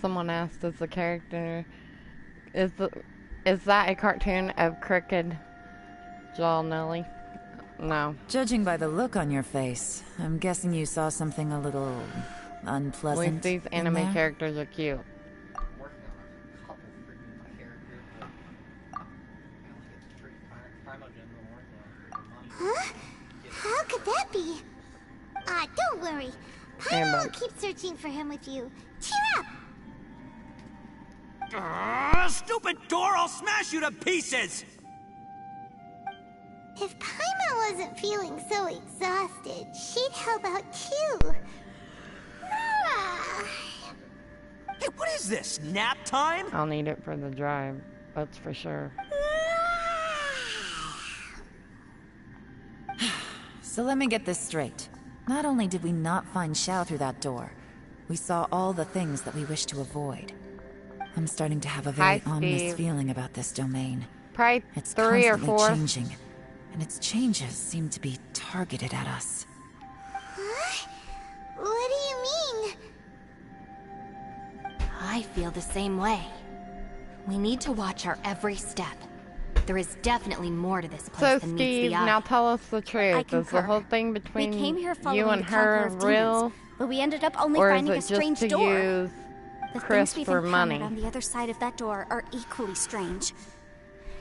Someone asked, is the character... Is that a cartoon of Crooked Jaw Nelly? No. Judging by the look on your face, I'm guessing you saw something a little unpleasant. At least these anime in there? characters are cute. Huh? How could that be? Don't worry. Paimon will keep searching for him with you. Cheer up! Stupid door! I'll smash you to pieces! If Paimon wasn't feeling so exhausted, she'd help out too. Hey, what is this? Nap time? I'll need it for the drive, that's for sure. So let me get this straight. Not only did we not find Xiao through that door, we saw all the things that we wish to avoid. I'm starting to have a very ominous feeling about this domain. Probably it's 3 or 4. changing, and its changes seem to be targeted at us. Huh? What do you mean? I feel the same way. We need to watch our every step. There is definitely more to this place than meets Steve, the eye. now tell us the truth. Is the whole thing between We came here following you and the Conqueror her of Demons, real? but we ended up only Or finding is a it strange just to door. use The Chris things we've for encountered money? on the other side of that door are equally strange.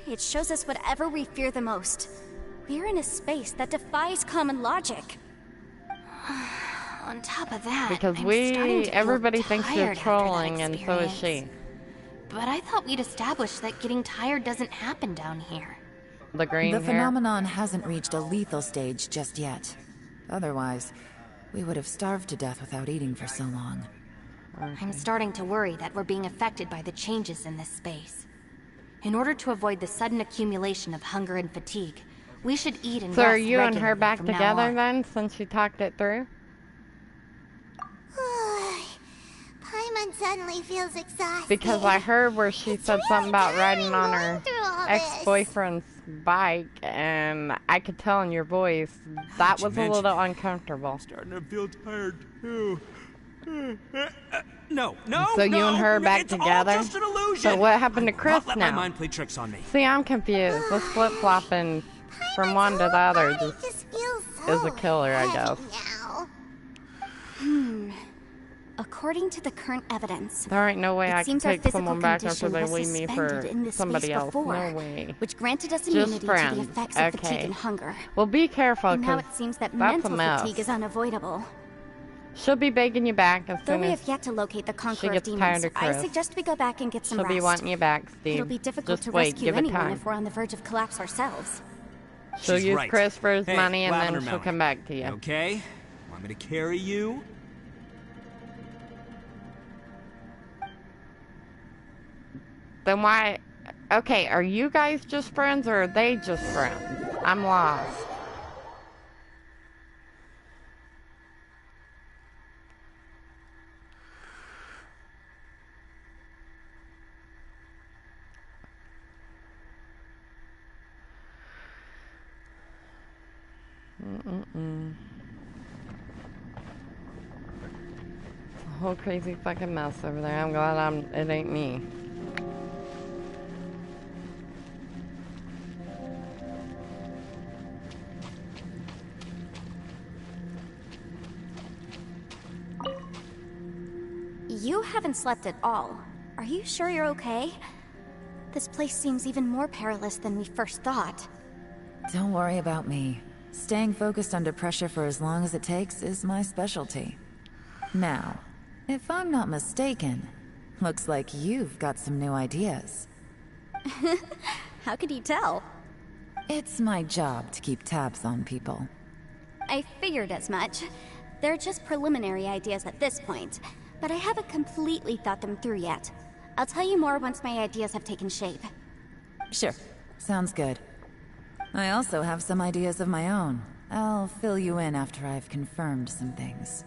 It shows us whatever we fear the most. We're in a space that defies common logic. On top of that, Because I'm starting to feel everybody thinks you're tired after that trolling, and so is she. But I thought we'd established that getting tired doesn't happen down here. The green The hair. phenomenon hasn't reached a lethal stage just yet. Otherwise, we would have starved to death without eating for so long. I'm starting to worry that we're being affected by the changes in this space. In order to avoid the sudden accumulation of hunger and fatigue, we should eat and So rest are you and her regularly back from now together on. then, since you talked it through? Paimon suddenly feels exhausted. Because I heard where she said something about riding on her through all ex-boyfriend's bike, and I could tell in your voice that was a little uncomfortable. Starting to feel tired too. No. So you and her back it's together? All just an illusion. So what happened to Chris Don't let now? my mind play tricks on me. See, I'm confused. This flip-flopping from one to the other just is a killer, I guess. According to the current evidence, There ain't no way it I can seems our take physical someone back after condition they was leave me suspended for in this somebody space else. before, No way. which granted us Just immunity friends. to the effects of fatigue Okay. and hunger. Well, be careful, And now because it seems that that's a mental mess. fatigue is unavoidable. She'll be begging you back as Though soon we as have yet to locate the she Conqueror of gets Demons, tired of I Chris. suggest we go back and get some She'll rest. be wanting you back, Steve. It'll be difficult Just to wait, rescue give it anyone time. if we're on the verge of collapse ourselves. She'll She's use right. Chris for his Hey, money, and Lavender then she'll Melon. come back to you. Okay? Want me to carry you? Then why... Okay, are you guys just friends, or are they just friends? I'm lost. It's a whole crazy fucking mess over there. I'm glad it ain't me. You haven't slept at all. Are you sure you're okay? This place seems even more perilous than we first thought. Don't worry about me. Staying focused under pressure for as long as it takes is my specialty. Now, if I'm not mistaken, looks like you've got some new ideas. How could you tell? It's my job to keep tabs on people. I figured as much. They're just preliminary ideas at this point, but I haven't completely thought them through yet. I'll tell you more once my ideas have taken shape. Sure. Sounds good. I also have some ideas of my own. I'll fill you in after I've confirmed some things.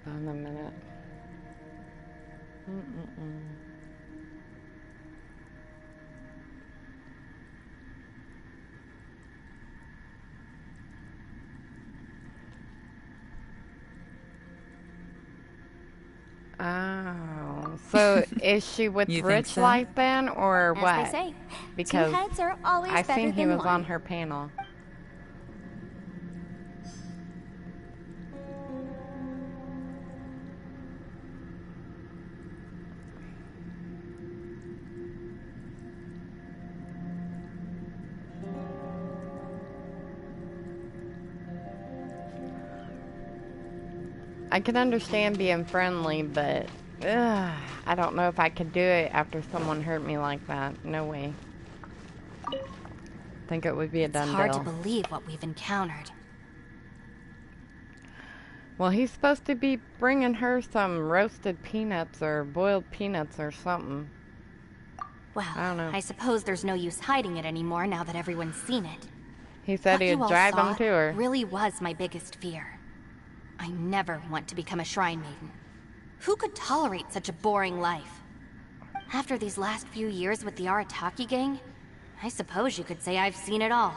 Hold on a minute. Oh, so is she with Rich Life then, or what? As they say, because two heads are always I better seen he than was one. on her panel. I can understand being friendly, but I don't know if I could do it after someone hurt me like that. No way. I think it would be a done deal. It's hard to believe what we've encountered. Well, he's supposed to be bringing her some roasted peanuts or boiled peanuts or something. Well, I don't know. I suppose there's no use hiding it anymore now that everyone's seen it. He said What he'd you all drive saw him to her. really was my biggest fear. I never want to become a shrine maiden. Who could tolerate such a boring life? After these last few years with the Arataki gang, I suppose you could say I've seen it all.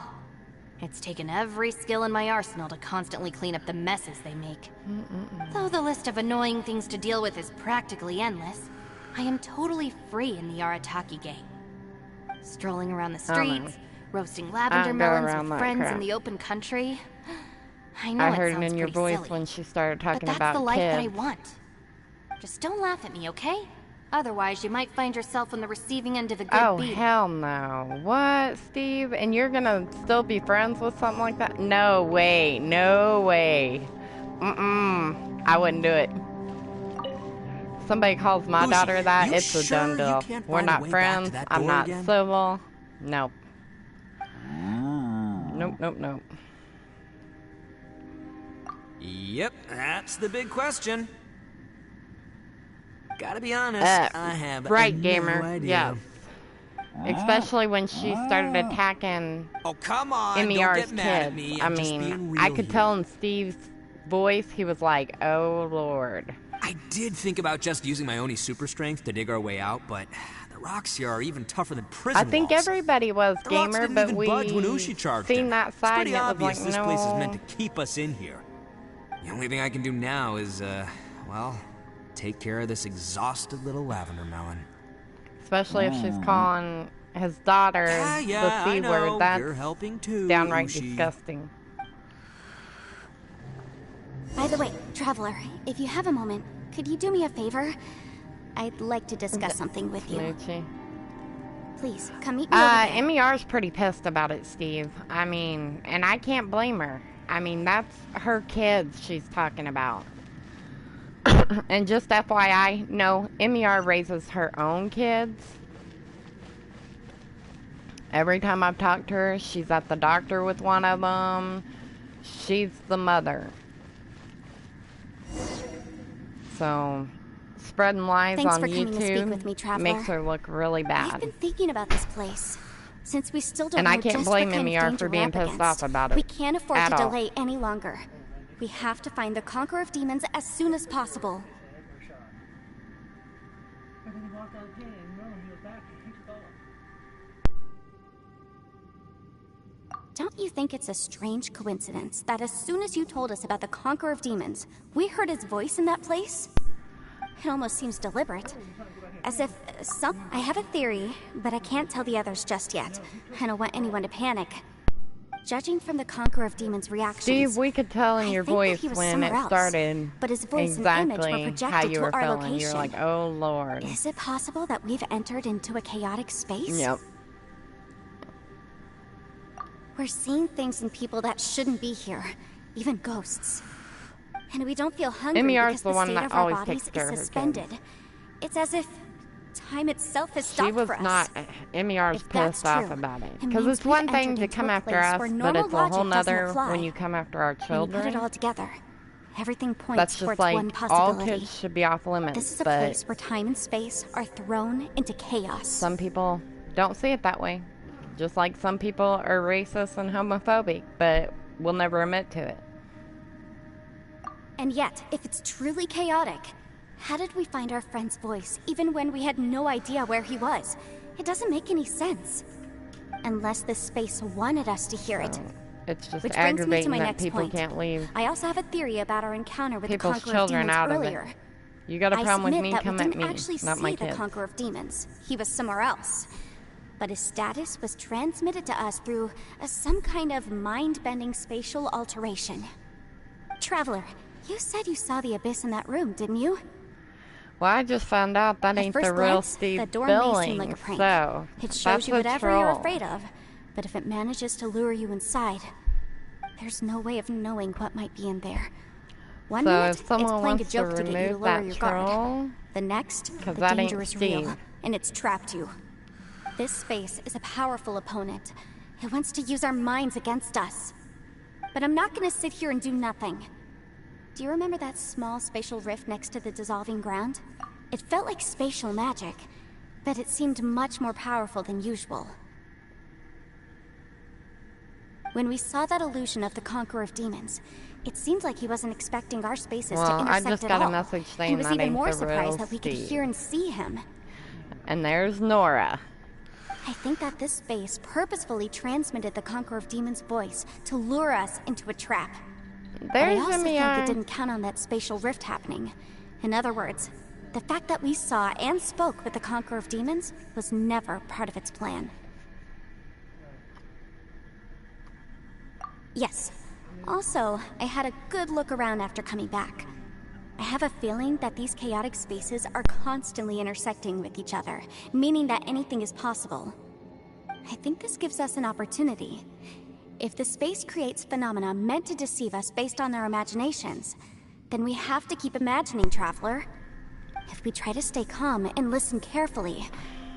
It's taken every skill in my arsenal to constantly clean up the messes they make. Though the list of annoying things to deal with is practically endless, I am totally free in the Arataki gang. Strolling around the streets, roasting lavender melons with friends in the open country. I know I it heard it sounds in your pretty voice silly, when she started talking but about that's the life that I kids. want. Just don't laugh at me, okay? Otherwise, you might find yourself on the receiving end of a good beat. Oh, hell no. What, Steve? And you're gonna still be friends with something like that? No way. No way. I wouldn't do it. Somebody calls my daughter that, it's a done deal. We're not friends. I'm not civil. Nope. Nope. Yep, that's the big question. Gotta be honest, I have right, no gamer. idea. Yeah. Especially when she started attacking come on, MER's don't get mad at kids. me. I I'm just being mean, real I could here. tell in Steve's voice, he was like, oh, Lord. I did think about just using my Oni super strength to dig our way out, but the rocks here are even tougher than prison I think walls. everybody was The rocks gamer, didn't but even we budge when Ushi charged seen in. that It's side pretty and it was obvious like, this no. place is meant to keep us in here. The only thing I can do now is, well, take care of this exhausted little lavender melon. Especially if she's calling his daughter Yeah, the C I know. word. That's You're helping too, downright Ushi. disgusting. By the way, Traveler, if you have a moment, could you do me a favor? I'd like to discuss something with you. Smoochie. Please, come meet me over there. MER's pretty pissed about it, Steve. I mean, and I can't blame her. I mean, that's her kids she's talking about. And just FYI, no, MER raises her own kids. Every time I've talked to her, she's at the doctor with one of them. She's the mother. So, spreading lies Thanks on for coming to speak YouTube with me, Traveler. makes her look really bad. I've been thinking about this place. Since we still don't And know I can't just blame what kind MER of danger for being we're up pissed off against, about it we can't afford at to all. delay any longer. We have to find the Conqueror of Demons as soon as possible. Don't you think it's a strange coincidence that as soon as you told us about the Conqueror of Demons, we heard his voice in that place? It almost seems deliberate. As if I have a theory, but I can't tell the others just yet. I don't want anyone to panic. Judging from the Conqueror of Demons' reactions, Steve, we could tell in your think that voice he was when somewhere it else, started but his voice and image were exactly projected how you to were our feeling. location. You're like, oh, Lord. Is it possible that we've entered into a chaotic space? Yep. We're seeing things in people that shouldn't be here, even ghosts. And we don't feel hungry MER's because the the one state that of our always bodies takes care is of her suspended. kids. It's as if time itself has She stopped was for us. not. MER's If that's pissed off true, about it. it Because means it's one we've thing entered to into come a after place us, where but normal it's a whole logic doesn't nother apply. when you come after our When you children. put it all together, everything points That's just towards like one all possibility. kids should be off limits. This is a but place where time and space are thrown into chaos. some people don't see it that way. Just like some people are racist and homophobic, but will never admit to it. And yet, if it's truly chaotic, how did we find our friend's voice even when we had no idea where he was? It doesn't make any sense. Unless this space wanted us to hear it. It's just Which brings me to aggravating my that next people point. can't leave I also have a theory about our encounter with the people's Conqueror of children Demons out of earlier. it. You got a problem with me, that come we at didn't me, actually not see my the kids. Conqueror of Demons. He was somewhere else. But his status was transmitted to us through some kind of mind-bending spatial alteration. Traveler, you said you saw the abyss in that room, didn't you? Well, I just found out that At ain't the first real glance, Steve the door may seem Billings, like a prank. so It shows that's you a whatever you're troll. afraid of. But if it manages to lure you inside, there's no way of knowing what might be in there. One So minute, if it's someone playing a wants to joke to get you to remove lower that your troll, guard. The next, the that ain't danger is real, Steve. and it's trapped you. This space is a powerful opponent. It wants to use our minds against us. But I'm not gonna sit here and do nothing. Do you remember that small spatial rift next to the dissolving ground? It felt like spatial magic, but it seemed much more powerful than usual. When we saw that illusion of the Conqueror of Demons, it seemed like he wasn't expecting our spaces to Well, I intersect just at got a all. message He saying was that even ain't more the surprised real that we could Steve. hear and see him. And there's Nora. I think that this space purposefully transmitted the Conqueror of Demons' voice to lure us into a trap. But I There's also think MER. it didn't count on that spatial rift happening. In other words, the fact that we saw and spoke with the Conqueror of Demons was never part of its plan. Yes. Also, I had a good look around after coming back. I have a feeling that these chaotic spaces are constantly intersecting with each other, meaning that anything is possible. I think this gives us an opportunity. If the space creates phenomena meant to deceive us based on our imaginations, then we have to keep imagining, Traveler. If we try to stay calm and listen carefully,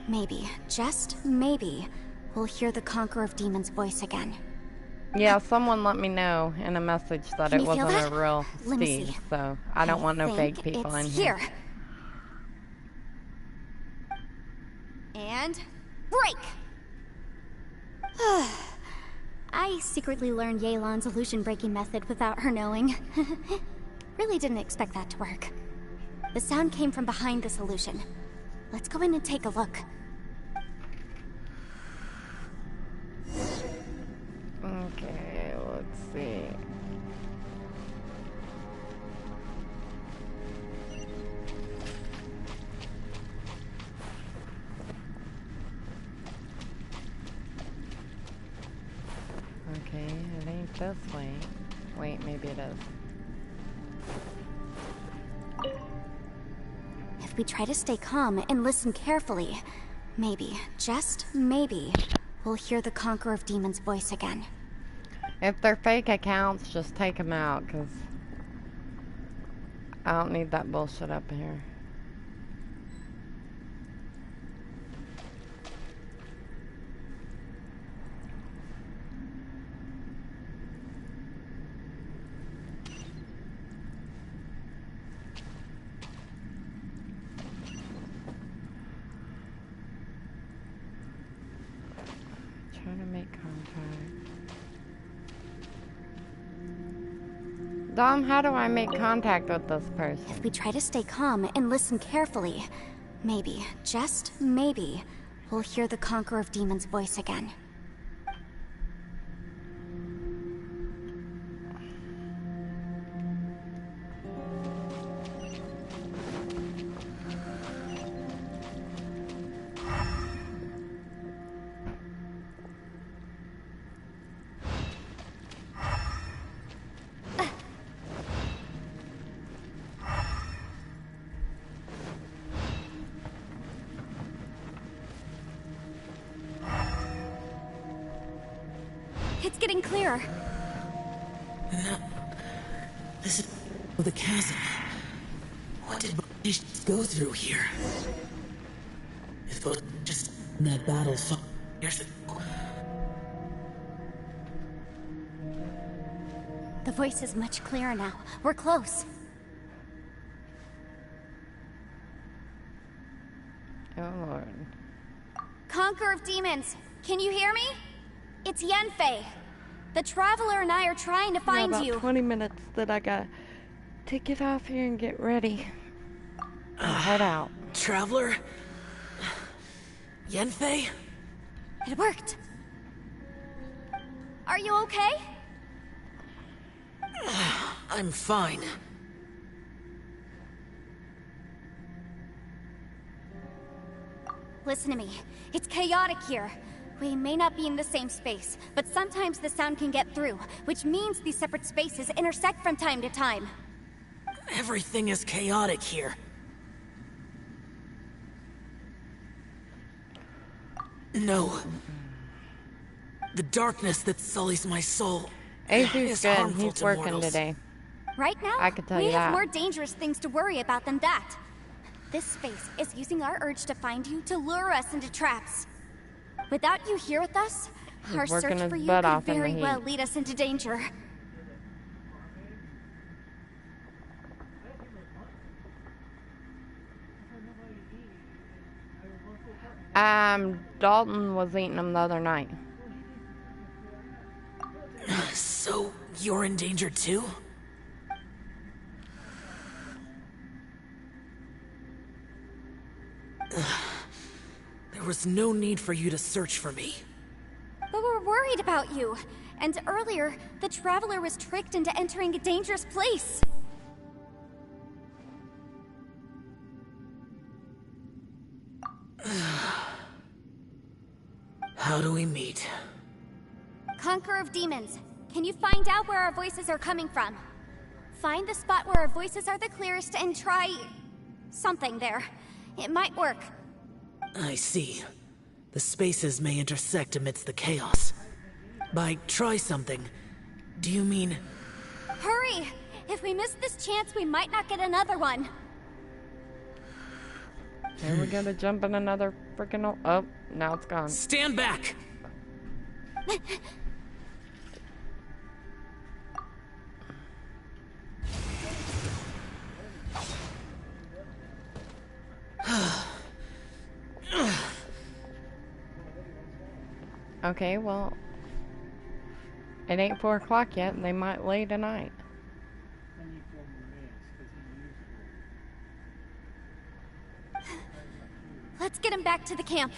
maybe, just maybe, we'll hear the Conqueror of Demons' voice again. Yeah, someone let me know in a message that Can it you feel wasn't that? a real Let me Steve, see. so I don't want no think fake people it's in here. And break! I secretly learned Yelan's illusion-breaking method without her knowing. Really didn't expect that to work. The sound came from behind this illusion. Let's go in and take a look. Okay, let's see. Okay, it ain't this way. Wait, maybe it is. If we try to stay calm and listen carefully, maybe, just maybe, we'll hear the Conqueror of Demons' voice again. If they're fake accounts, just take them out, because I don't need that bullshit up here. Trying to make contact. Dom, how do I make contact with this person? If we try to stay calm and listen carefully, maybe, just maybe, we'll hear the Conqueror of Demons' voice again. It's getting clearer. No. This is the chasm. What did we go through here? It was just in that battle so years ago. The voice is much clearer now. We're close. Oh, Lord. Conqueror of demons, can you hear me? It's Yanfei. The Traveler and I are trying to find about you. 20 minutes that I got to get off here and get ready. Head out. Traveler? Yanfei? It worked. Are you okay? I'm fine. Listen to me. It's chaotic here. We may not be in the same space, but sometimes the sound can get through, which means these separate spaces intersect from time to time. Everything is chaotic here. No. The darkness that sullies my soul Azu's is good. harmful He's to working mortals. today. Right now, I can tell we you have that. more dangerous things to worry about than that. This space is using our urge to find you to lure us into traps. Without you here with us, He's our working search his for you butt could off in the very heat. well lead us into danger. Dalton was eating them the other night. So, you're in danger too? There was no need for you to search for me. But we're worried about you. And earlier, the Traveler was tricked into entering a dangerous place. How do we meet? Conqueror of demons, can you find out where our voices are coming from? Find the spot where our voices are the clearest and try... something there. It might work. I see. The spaces may intersect amidst the chaos. By try something, do you mean... Hurry! If we miss this chance, we might not get another one. Here we go to jump in another freaking... Oh, now it's gone. Stand back! Okay, well... It ain't 4 o'clock yet, and they might lay tonight. Let's get him back to the camp.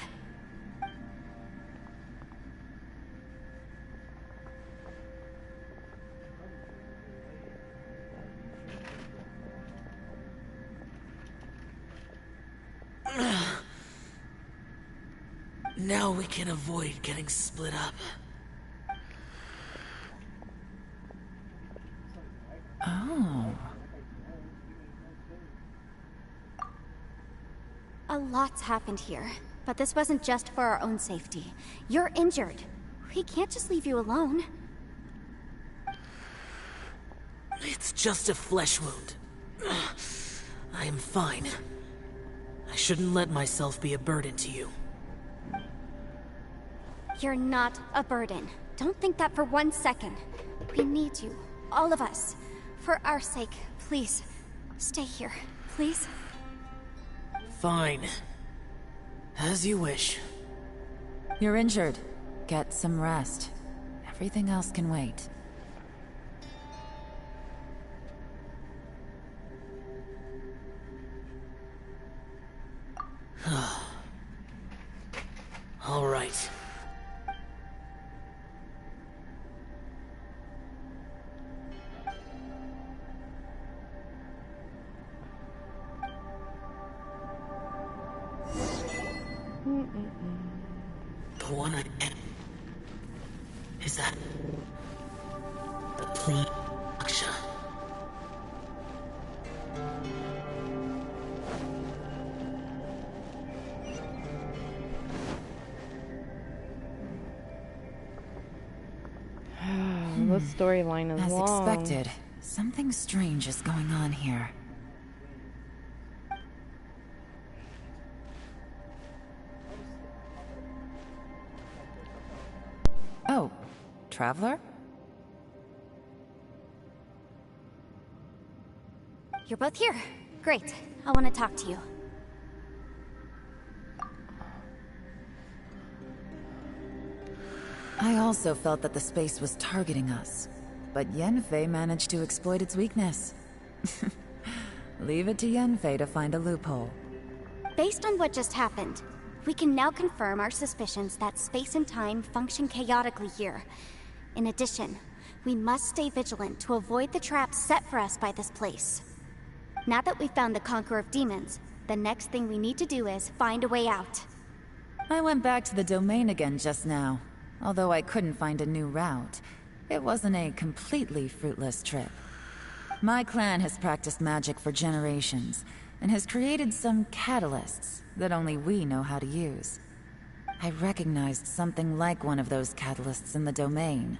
Now we can avoid getting split up. Oh. A lot's happened here, but this wasn't just for our own safety. You're injured. We can't just leave you alone. It's just a flesh wound. I am fine. I shouldn't let myself be a burden to you. You're not a burden. Don't think that for 1 second. We need you, all of us. For our sake, please, stay here, please. Fine. As you wish. You're injured. Get some rest. Everything else can wait. All right. The one I am. Is that the production? The storyline is As long. expected, something strange is going on here. Traveler? You're both here. Great. I want to talk to you. I also felt that the space was targeting us, but Yanfei managed to exploit its weakness. Leave it to Yanfei to find a loophole. Based on what just happened, we can now confirm our suspicions that space and time function chaotically here. In addition, we must stay vigilant to avoid the traps set for us by this place. Now that we've found the Conqueror of Demons, the next thing we need to do is find a way out. I went back to the domain again just now. Although I couldn't find a new route, it wasn't a completely fruitless trip. My clan has practiced magic for generations, and has created some catalysts that only we know how to use. I recognized something like one of those catalysts in the domain.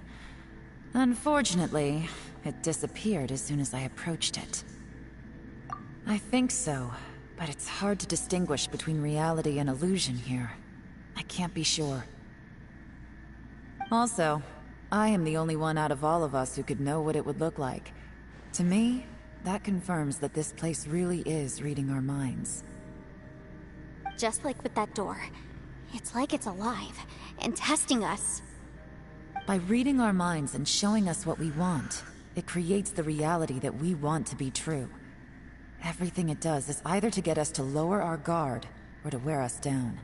Unfortunately, it disappeared as soon as I approached it. I think so, but it's hard to distinguish between reality and illusion here. I can't be sure. Also, I am the only one out of all of us who could know what it would look like. To me, that confirms that this place really is reading our minds. Just like with that door. It's like it's alive, and testing us. By reading our minds and showing us what we want, it creates the reality that we want to be true. Everything it does is either to get us to lower our guard, or to wear us down.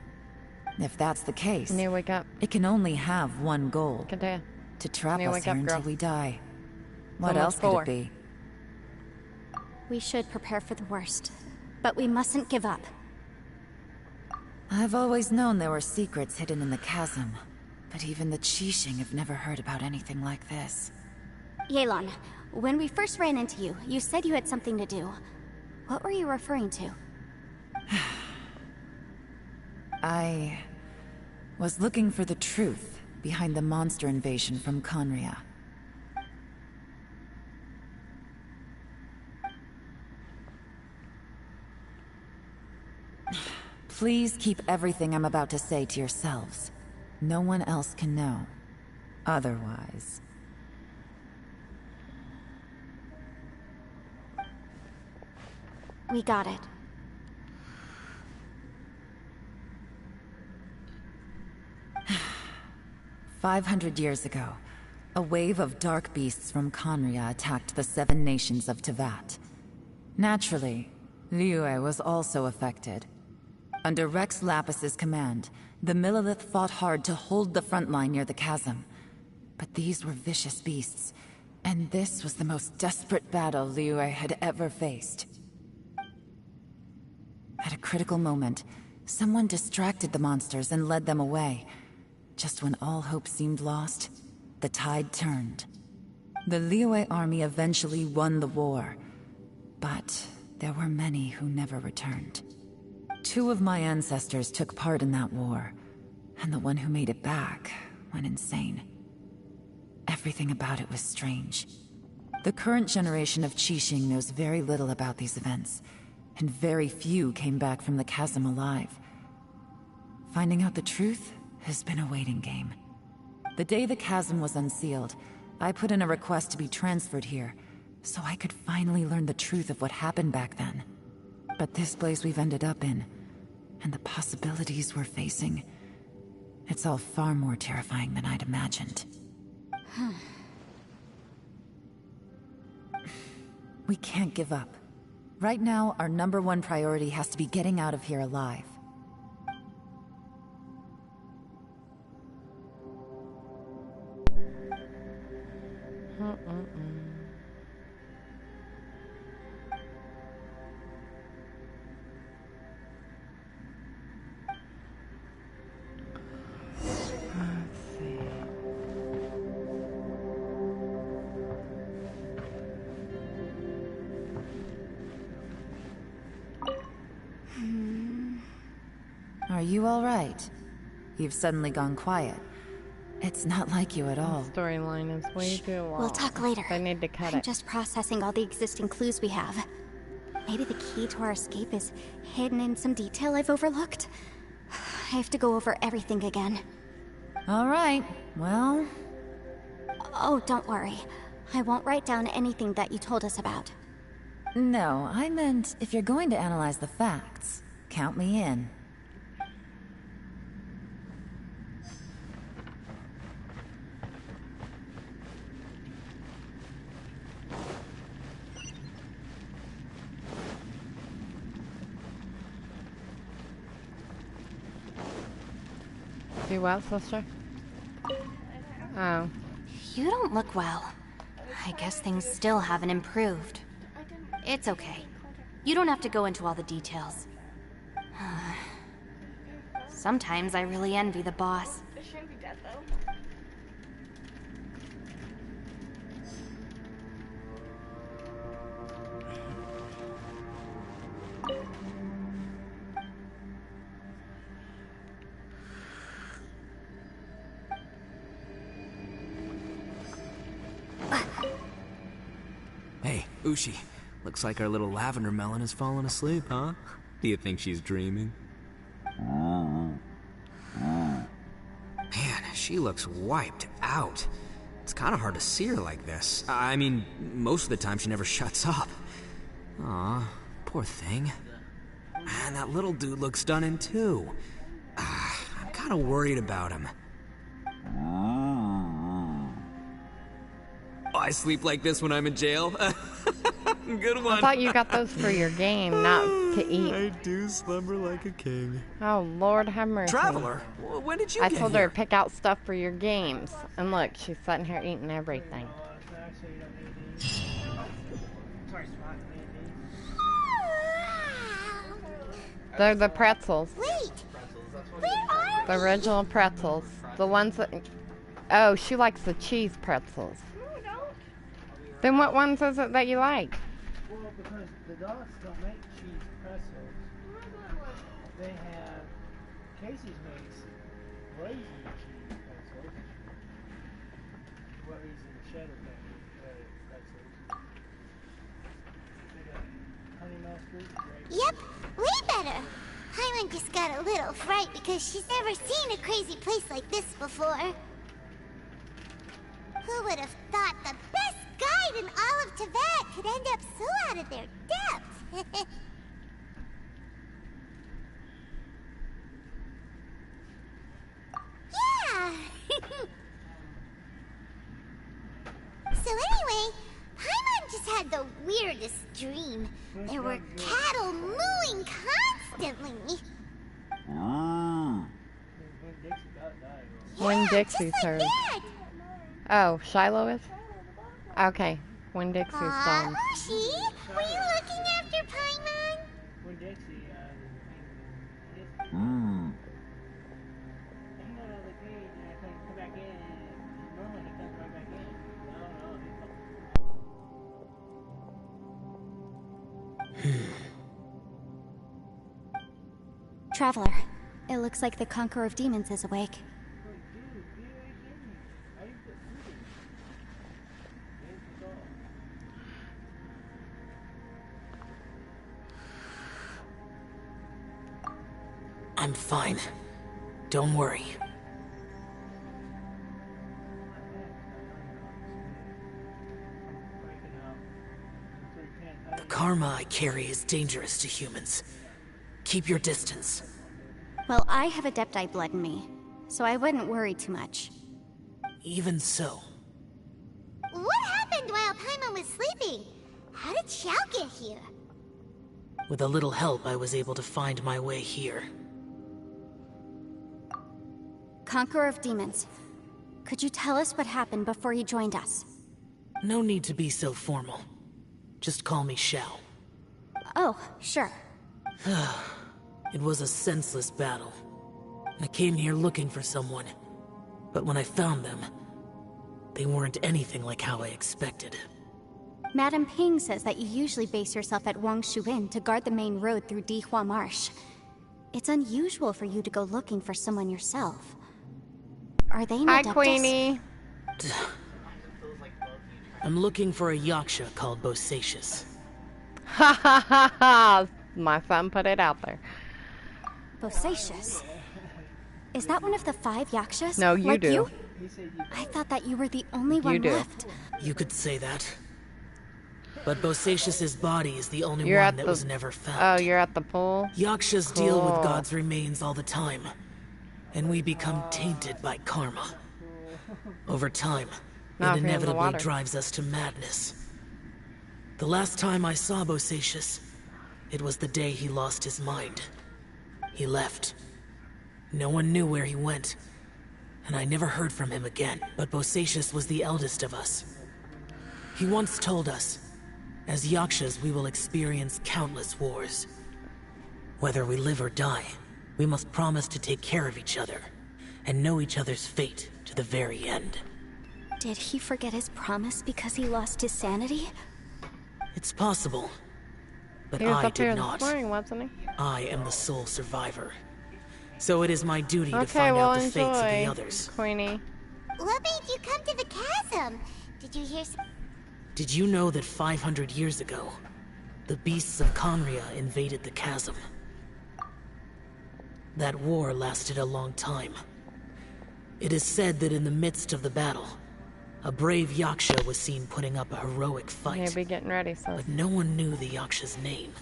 If that's the case, it can only have one goal. To trap us here until we die. What else could it be? We should prepare for the worst, but we mustn't give up. I've always known there were secrets hidden in the chasm, but even the Qixing have never heard about anything like this. Yelan, when we first ran into you, you said you had something to do. What were you referring to? I was looking for the truth behind the monster invasion from Conria. Please keep everything I'm about to say to yourselves. No one else can know. Otherwise... We got it. "500 years ago, a wave of dark beasts from Conria attacked the 7 nations of Tevat. Naturally, Liyue was also affected. Under Rex Lapis's command, the Millelith fought hard to hold the front line near the chasm. But these were vicious beasts, and this was the most desperate battle Liyue had ever faced. At a critical moment, someone distracted the monsters and led them away. Just when all hope seemed lost, the tide turned. The Liyue army eventually won the war, but there were many who never returned. 2 of my ancestors took part in that war, and the one who made it back went insane. Everything about it was strange. The current generation of Qixing knows very little about these events, and very few came back from the chasm alive. Finding out the truth has been a waiting game. The day the chasm was unsealed, I put in a request to be transferred here, so I could finally learn the truth of what happened back then. But this place we've ended up in, and the possibilities we're facing, it's all far more terrifying than I'd imagined. We can't give up. Right now, our #1 priority has to be getting out of here alive. Are you all right? You've suddenly gone quiet. It's not like you at all. The storyline is way too long. We'll talk later. I need to cut I'm it. just processing all the existing clues we have. Maybe the key to our escape is hidden in some detail I've overlooked. I have to go over everything again. All right, well, Oh, don't worry. I won't write down anything that you told us about. No, I meant if you're going to analyze the facts, count me in. Do what, sister? Oh. You don't look well. I guess things still haven't improved. It's okay. You don't have to go into all the details. Sometimes I really envy the boss. It shouldn't be dead though. Hey, Ushi. Looks like our little lavender melon has fallen asleep, huh? Do you think she's dreaming? Man, she looks wiped out. It's kind of hard to see her like this. I mean, most of the time she never shuts up. Aw, poor thing. Man, that little dude looks done in too. I'm kind of worried about him. I sleep like this when I'm in jail. Good one. I thought you got those for your game, not to eat. I do slumber like a king. Oh, Lord have mercy. Traveler, when did you I get told here? her to pick out stuff for your games. And look, she's sitting here eating everything. They're the pretzels. Wait! Where are The original pretzels. The ones that... Oh, she likes the cheese pretzels. Then what ones is it that you like? Well, because the dogs don't make cheese pretzels. They have... Casey's makes blazing cheese pretzels. What is in cheddar pretzels? They got honey mustard, grape. Yep, way better. Paimon just got a little fright because she's never seen a crazy place like this before. Who would have thought the best guide in all of Tibet could end up so out of their depth? Yeah! So anyway, Paimon just had the weirdest dream. There were cattle mooing constantly. When Dixie's just like hers. that. Oh, Shiloh is? Okay, when Dixie's gone. Ushi, were you looking after Paimon? When Dixie, Traveler, it looks like the Conqueror of Demons is awake. I'm fine. Don't worry. The karma I carry is dangerous to humans. Keep your distance. Well, I have Adepti blood in me, so I wouldn't worry too much. Even so, What happened while Paimon was sleeping? How did Xiao get here? with a little help, I was able to find my way here. Conqueror of Demons, could you tell us what happened before you joined us? No need to be so formal. Just call me Xiao. Oh, sure. It was a senseless battle. I came here looking for someone, but when I found them, they weren't anything like how I expected. Madame Ping says that you usually base yourself at Wangshuin to guard the main road through Dihua Marsh. It's unusual for you to go looking for someone yourself. Are they an Hi, Adeptus? Queenie. I'm looking for a yaksha called Bosacius. Ha ha ha ha! My son put it out there. Bosacius? Is that one of the 5 yakshas? No, you like do. You? He said you I thought that you were the only one do. left. You could say that. But Bosacius's body is the only You're one at that the- was never found. Oh, you're at the pool? Yakshas deal with Cool. God's remains all the time, and we become tainted by karma. Over time, Not it if you're in the inevitably water. drives us to madness. The last time I saw Bosacius, it was the day he lost his mind. He left. No one knew where he went, and I never heard from him again. But Bosacius was the eldest of us. He once told us, as Yakshas we will experience countless wars. Whether we live or die, we must promise to take care of each other, and know each other's fate to the very end. Did he forget his promise because he lost his sanity? It's possible, but He was I up here did this not. morning, wasn't he? I am the sole survivor. So it is my duty to Okay, find well, out the fates of the enjoy, others. Queenie. What made you come to the chasm? Did you hear some... Did you know that 500 years ago, the beasts of Conria invaded the chasm? That war lasted a long time. It is said that in the midst of the battle, a brave Yaksha was seen putting up a heroic fight. Maybe getting ready, so. But no one knew the Yaksha's name.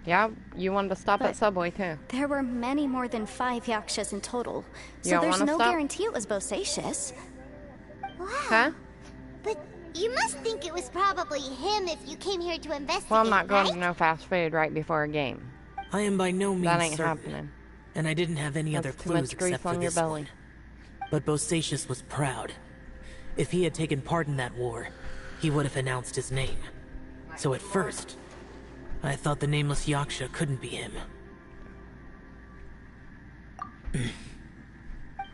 Yeah, you wanted to stop But at Subway, too. There were many more than 5 Yakshas in total, You so don't there's wanna no stop? guarantee it was Bosacius. Wow. Huh? But you must think it was probably him if you came here to investigate, Well, I'm not going right? to no fast food right before a game. I am by no means That ain't certain, happening. and I didn't have any That's other too much clues grease except for on your this belly. one. But Bosacius was proud. If he had taken part in that war, he would have announced his name. So at first, I thought the nameless Yaksha couldn't be him.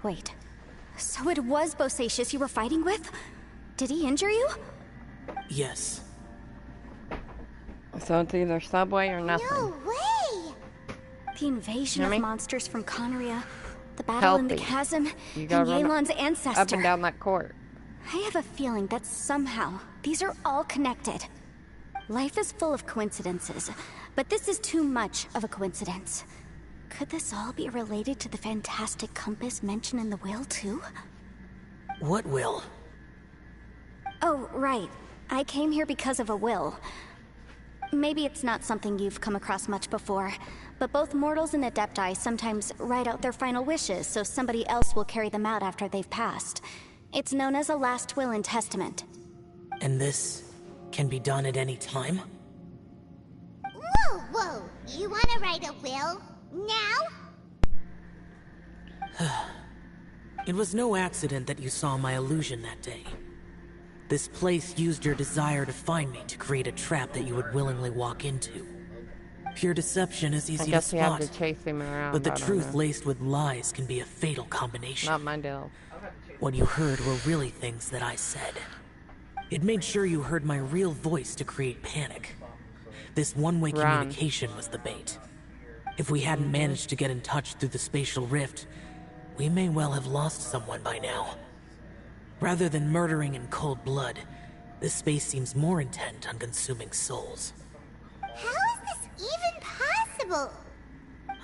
Wait, so it was Bosacius you were fighting with? Did he injure you? Yes. So it's either Subway or nothing. No way! The invasion Hear me? of monsters from Conria, the battle in the Healthy. chasm, You and gotta run Yelan's up ancestor. and down that court. I have a feeling that somehow these are all connected. Life is full of coincidences, but this is too much of a coincidence. Could this all be related to the fantastic compass mentioned in the will, too? What will? Oh, right. I came here because of a will. Maybe it's not something you've come across much before, but both mortals and adepti sometimes write out their final wishes so somebody else will carry them out after they've passed. It's known as a last will and testament. And this can be done at any time? Whoa, whoa! You want to write a will? Now? It was no accident that you saw my illusion that day. This place used your desire to find me to create a trap that you would willingly walk into. Pure deception is I easy to guess you had spot, to chase him around. but the I don't truth know. laced with lies can be a fatal combination. Not my deal. What you heard were really things that I said. It made sure you heard my real voice to create panic. This one-way Run. communication was the bait. If we hadn't managed to get in touch through the spatial rift, we may well have lost someone by now. Rather than murdering in cold blood, this space seems more intent on consuming souls. How is this even possible?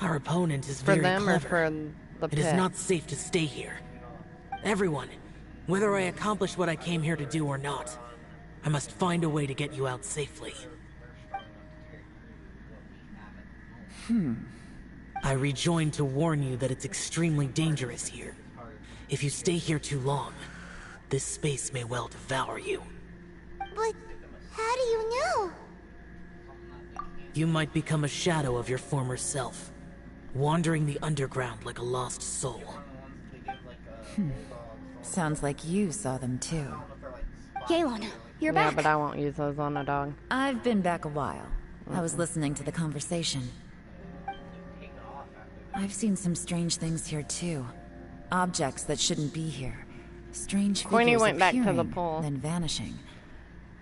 Our opponent is For very them or clever. for the It is pit? not safe to stay here. Everyone, whether I accomplish what I came here to do or not, I must find a way to get you out safely. I rejoined to warn you that it's extremely dangerous here. If you stay here too long, this space may well devour you. But how do you know? You might become a shadow of your former self, wandering the underground like a lost soul. Sounds like you saw them too. Yelan, you're Yeah, back. but I won't use those on a dog. I've been back a while. I was listening to the conversation. I've seen some strange things here too. Objects that shouldn't be here. Strange Queenie figures went back to the appearing, pool. then vanishing.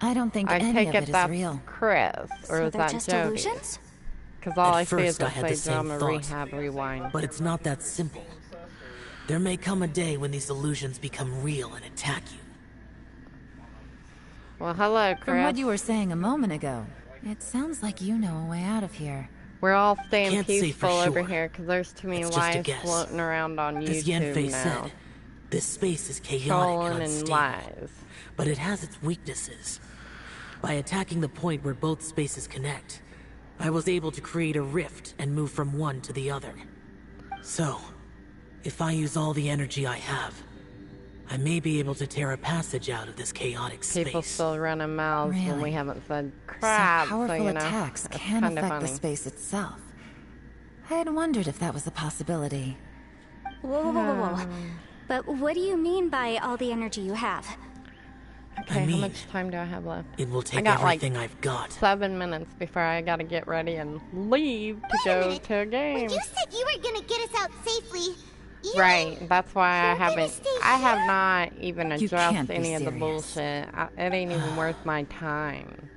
I don't think I any take of it it is that's real. Chris, or So is they're that just Jody? illusions? Because all I At see is first, I the had the play same drama, thought. rehab, rewind. But it's not that simple. There may come a day when these illusions become real and attack you. Well, hello, From what Chris. you were saying a moment ago, it sounds like you know a way out of here. We're all staying Can't say for peaceful over sure. here because there's too many It's just a lies guess. floating around on As Yanfei YouTube now. said, This space is chaotic Trolling and and unstable, lies. but it has its weaknesses. By attacking the point where both spaces connect, I was able to create a rift and move from one to the other. So, if I use all the energy I have, I may be able to tear a passage out of this chaotic space. People still running mouths when we Really? haven't said crap, So powerful you know, attacks that's can kinda affect the funny. space itself. I had wondered if that was a possibility. Whoa. But what do you mean by all the energy you have? Okay, I mean, how much time do I have left? It will I take got everything like I've got. 7 minutes before I gotta get ready and leave to go to a game. When you said you were gonna get us out safely, you Right, that's why I you're gonna haven't. stay I have here? not even You addressed can't be any of the serious. bullshit. It ain't even worth my time.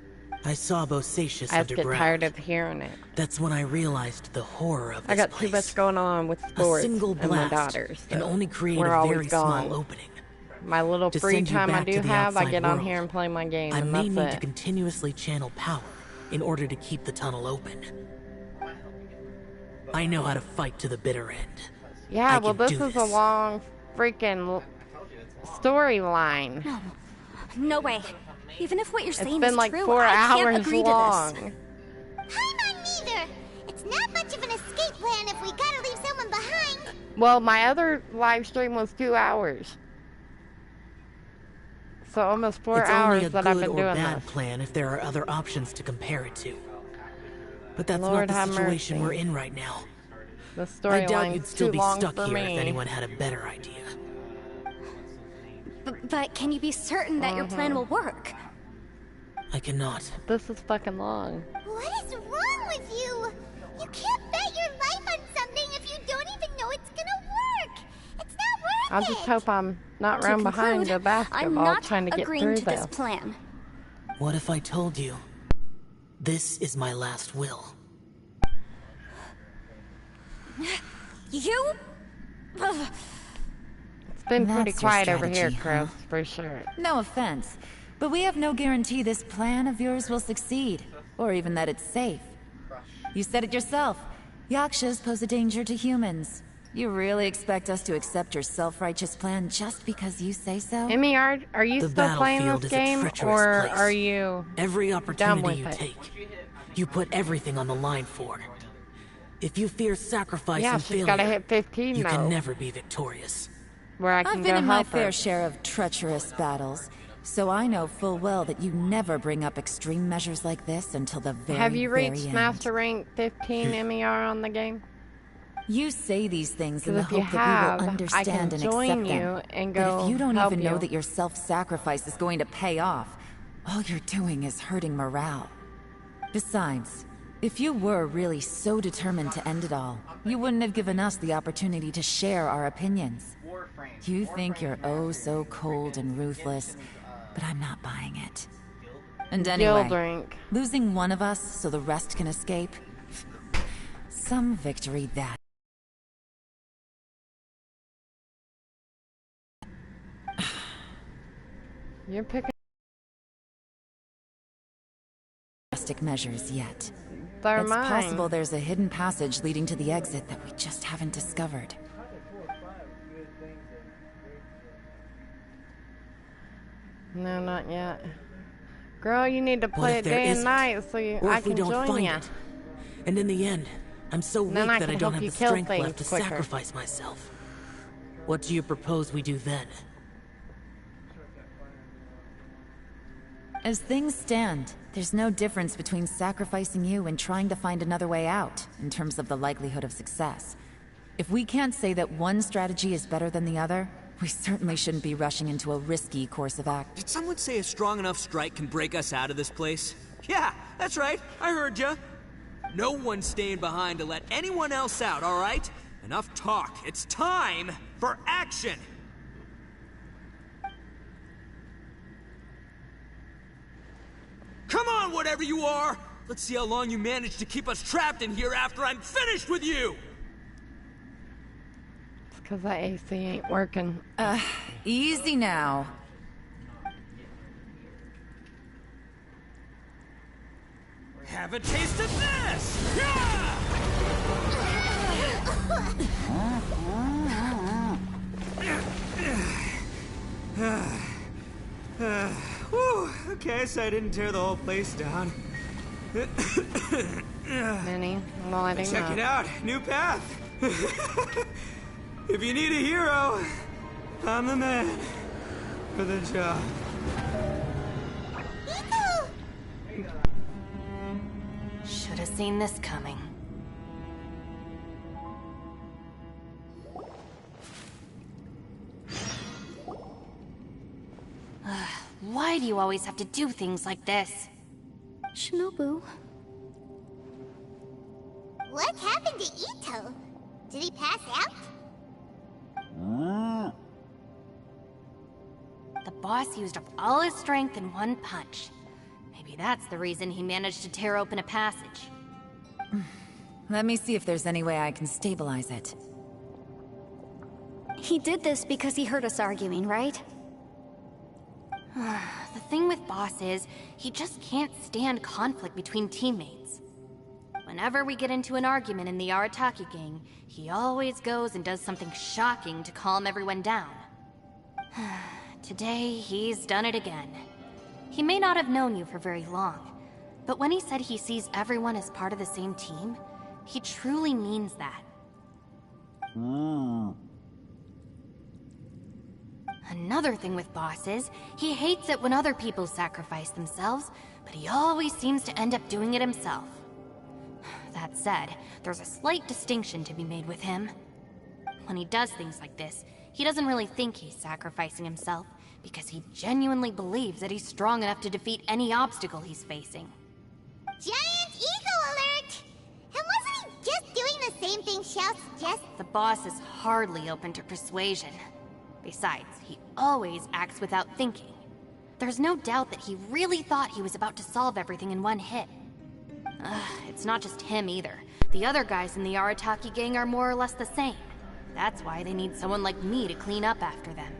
I saw Bosacius I just get underground. tired of hearing it. That's when I realized the horror of this I got place. too much going on with A sports single and my blast daughters. can so only create we're a always very gone. small opening. My little To free send you time I back do to the have, I outside get on world, here and play my game, I and may that's need to it. continuously channel power in order to keep the tunnel open. I know how to fight to the bitter end. Yeah, I well, can this do is a long freaking storyline. No way. Even if what you're It's saying been is like true, 4 I can't hours agree to long. this. I'm not neither. It's not much of an escape plan if we gotta leave someone behind. Well, my other live stream was 2 hours. So almost 4 It's hours only a that I've good been or doing bad this. plan if there are other options to compare it to. But that's Lord not the have situation mercy. we're in right now. The I doubt storyline's you'd still too be long stuck for here me. if anyone had a better idea. But can you be certain that your plan will work? I cannot. This is fucking long. What is wrong with you? You can't bet your life on something if you don't even know it's gonna work. It's not worth I it. just hope I'm not To run behind conclude, the basketball I'm not trying to get agreeing through to this this. plan. What if I told you? This is my last will. You? Ugh. It's been pretty That's your quiet over here, strategy, Chris, huh? for sure. No offense, but we have no guarantee this plan of yours will succeed, or even that it's safe. You said it yourself. Yakshas pose a danger to humans. You really expect us to accept your self-righteous plan just because you say so? Emmy, are you The still playing battlefield this is a game, treacherous or place. are you Every done opportunity with you it? take, you put everything on the line for. If you fear sacrifice Yeah, and she's failure, gotta hit 15 you though. can never be victorious. Where I can I've go been in my help her. fair share of treacherous battles, so I know full well that you never bring up extreme measures like this until the very, Have you very reached end. Master Rank 15 MER on the game? You say these things in the Because if you hope that we have, will I understand can and join accept you them. and But go if you don't help even know you. that your self-sacrifice is going to pay off, all you're doing is hurting morale. Besides, if you were really so determined to end it all, you wouldn't have given us the opportunity to share our opinions. You think you're oh so cold and ruthless, but I'm not buying it. And anyway, drink. losing one of us so the rest can escape? Some victory that. You're picking Drastic measures yet. They're It's mine. possible there's a hidden passage leading to the exit that we just haven't discovered. No, not yet. Girl, you need to What play if it there day and isn't? night so Or I if we can don't join find you. it? And in the end, I'm so weak Then I that can I don't help have you the kill strength things left to quicker. sacrifice myself. What do you propose we do then? As things stand, there's no difference between sacrificing you and trying to find another way out, in terms of the likelihood of success. If we can't say that one strategy is better than the other, we certainly shouldn't be rushing into a risky course of action. Did someone say a strong enough strike can break us out of this place? Yeah, that's right. I heard ya. No one's staying behind to let anyone else out, all right? Enough talk. It's time for action. Come on, whatever you are! Let's see how long you manage to keep us trapped in here after I'm finished with you! It's because that AC ain't working. Easy now. Have a taste of this! Yeah! Whew, okay, so I didn't tear the whole place down. Minnie, lighting Check up. it out, new path. If you need a hero, I'm the man for the job. Should have seen this coming. Why do you always have to do things like this? Shinobu. What happened to Ito? Did he pass out? The boss used up all his strength in one punch. Maybe that's the reason he managed to tear open a passage. Let me see if there's any way I can stabilize it. He did this because he heard us arguing, right? The thing with Boss is, he just can't stand conflict between teammates. Whenever we get into an argument in the Arataki gang, he always goes and does something shocking to calm everyone down. Today, he's done it again. He may not have known you for very long, but when he said he sees everyone as part of the same team, he truly means that. Another thing with Boss is, he hates it when other people sacrifice themselves, but he always seems to end up doing it himself. That said, there's a slight distinction to be made with him. When he does things like this, he doesn't really think he's sacrificing himself, because he genuinely believes that he's strong enough to defeat any obstacle he's facing. Giant ego alert! And wasn't he just doing the same thing Xiao suggests? The boss is hardly open to persuasion. Besides, he always acts without thinking. There's no doubt that he really thought he was about to solve everything in one hit. It's not just him either. The other guys in the Arataki gang are more or less the same. That's why they need someone like me to clean up after them.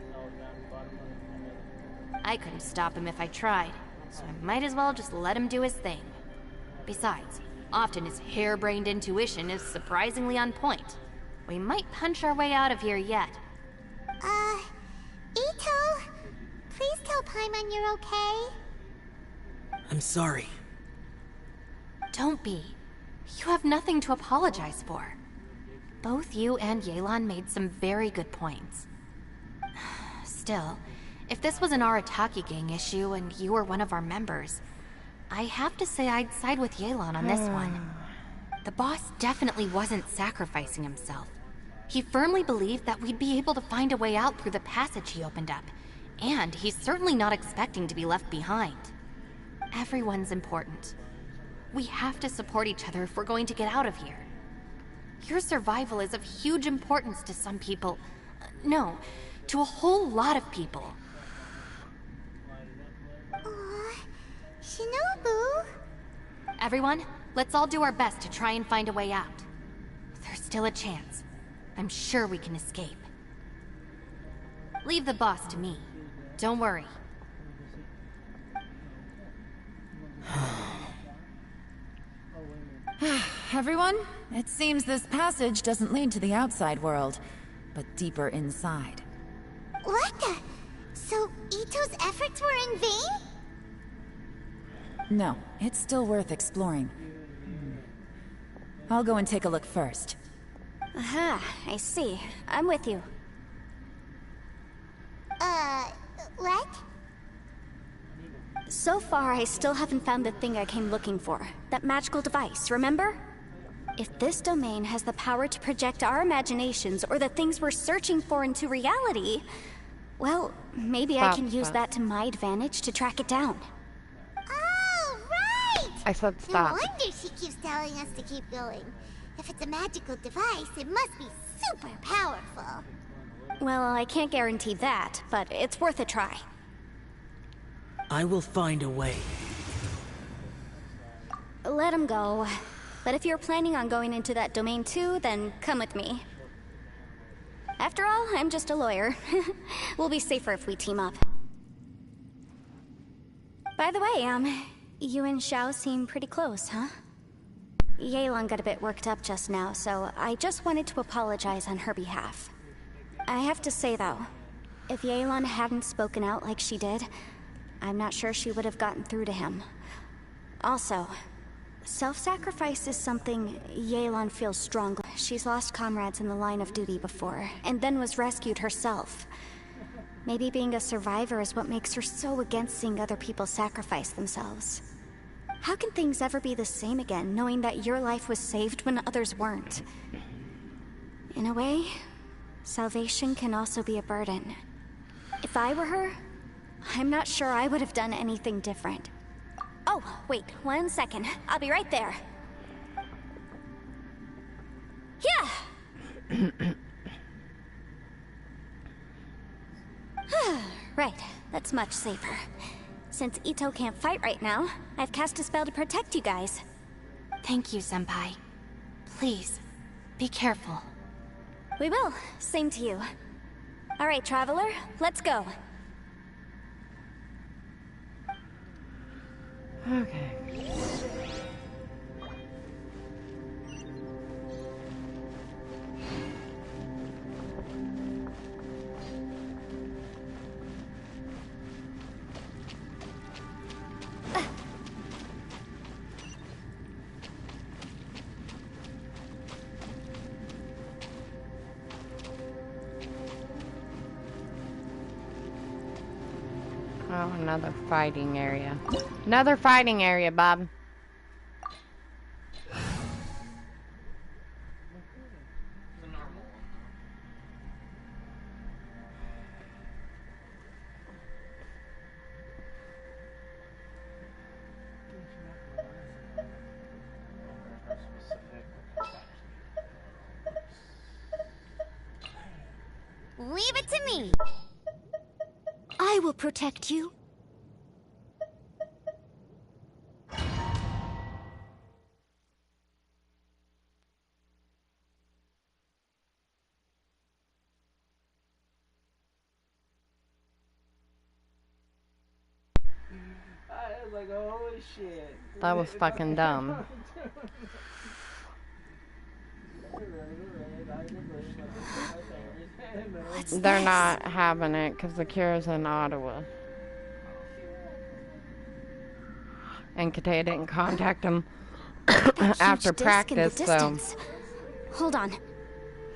I couldn't stop him if I tried, so I might as well just let him do his thing. Besides, often his harebrained intuition is surprisingly on point. We might punch our way out of here yet. Ito, please tell Paimon you're okay. I'm sorry. Don't be. You have nothing to apologize for. Both you and Yelan made some very good points. Still, if this was an Arataki gang issue and you were one of our members, I have to say I'd side with Yelan on this one. The boss definitely wasn't sacrificing himself. He firmly believed that we'd be able to find a way out through the passage he opened up, and he's certainly not expecting to be left behind. Everyone's important. We have to support each other if we're going to get out of here. Your survival is of huge importance to some people. No, to a whole lot of people. Shinobu? Everyone, let's all do our best to try and find a way out. There's still a chance. I'm sure we can escape. Leave the boss to me. Don't worry. Everyone, it seems this passage doesn't lead to the outside world, but deeper inside. What the? So Ito's efforts were in vain? No, it's still worth exploring. I'll go and take a look first. Aha, I see. I'm with you. What? So far, I still haven't found the thing I came looking for. That magical device, remember? If this domain has the power to project our imaginations or the things we're searching for into reality, well, maybe I can use that to my advantage to track it down. Oh, right! I said stop. No wonder she keeps telling us to keep going. If it's a magical device, it must be super powerful. Well, I can't guarantee that, but it's worth a try. I will find a way. Let him go. But if you're planning on going into that domain too, then come with me. After all, I'm just a lawyer. We'll be safer if we team up. By the way, you and Xiao seem pretty close, huh? Yelan got a bit worked up just now, so I just wanted to apologize on her behalf. I have to say though, If Yelan hadn't spoken out like she did, I'm not sure she would have gotten through to him. Also, self-sacrifice is something Yelan feels strongly. She's lost comrades in the line of duty before, and then was rescued herself. Maybe being a survivor is what makes her so against seeing other people sacrifice themselves. How can things ever be the same again, knowing that your life was saved when others weren't? In a way, salvation can also be a burden. If I were her, I'm not sure I would have done anything different. Oh, wait, 1 second. I'll be right there. Yeah! Right, that's much safer. Since Ito can't fight right now, I've cast a spell to protect you guys. Thank you, Senpai. Please, be careful. We will. Same to you. All right, Traveler, let's go. Okay. Oh, another fighting area. Another fighting area, Bob. Leave it to me. I will protect you. I was like, holy shit. That was fucking dumb. They're not having it because the cure's in Ottawa. And Katea didn't contact him after practice, so... Hold on.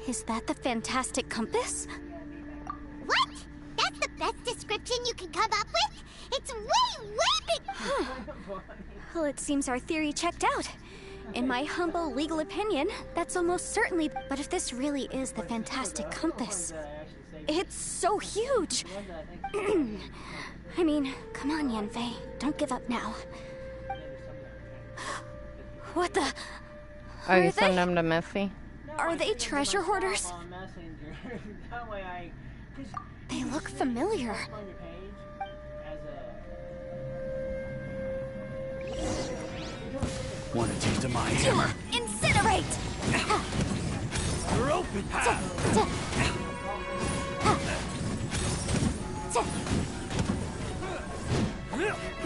Is that the fantastic compass? What? That's the best description you can come up with? It's way, way big. Well, it seems our theory checked out. In my humble legal opinion, that's almost certainly... But if this really is the fantastic compass, it's so huge. I mean, come on, Yanfei. Don't give up now. What the... Oh, you send them to Missy? Are they treasure hoarders? They look familiar. Want a taste of my hammer? Incinerate! You're open!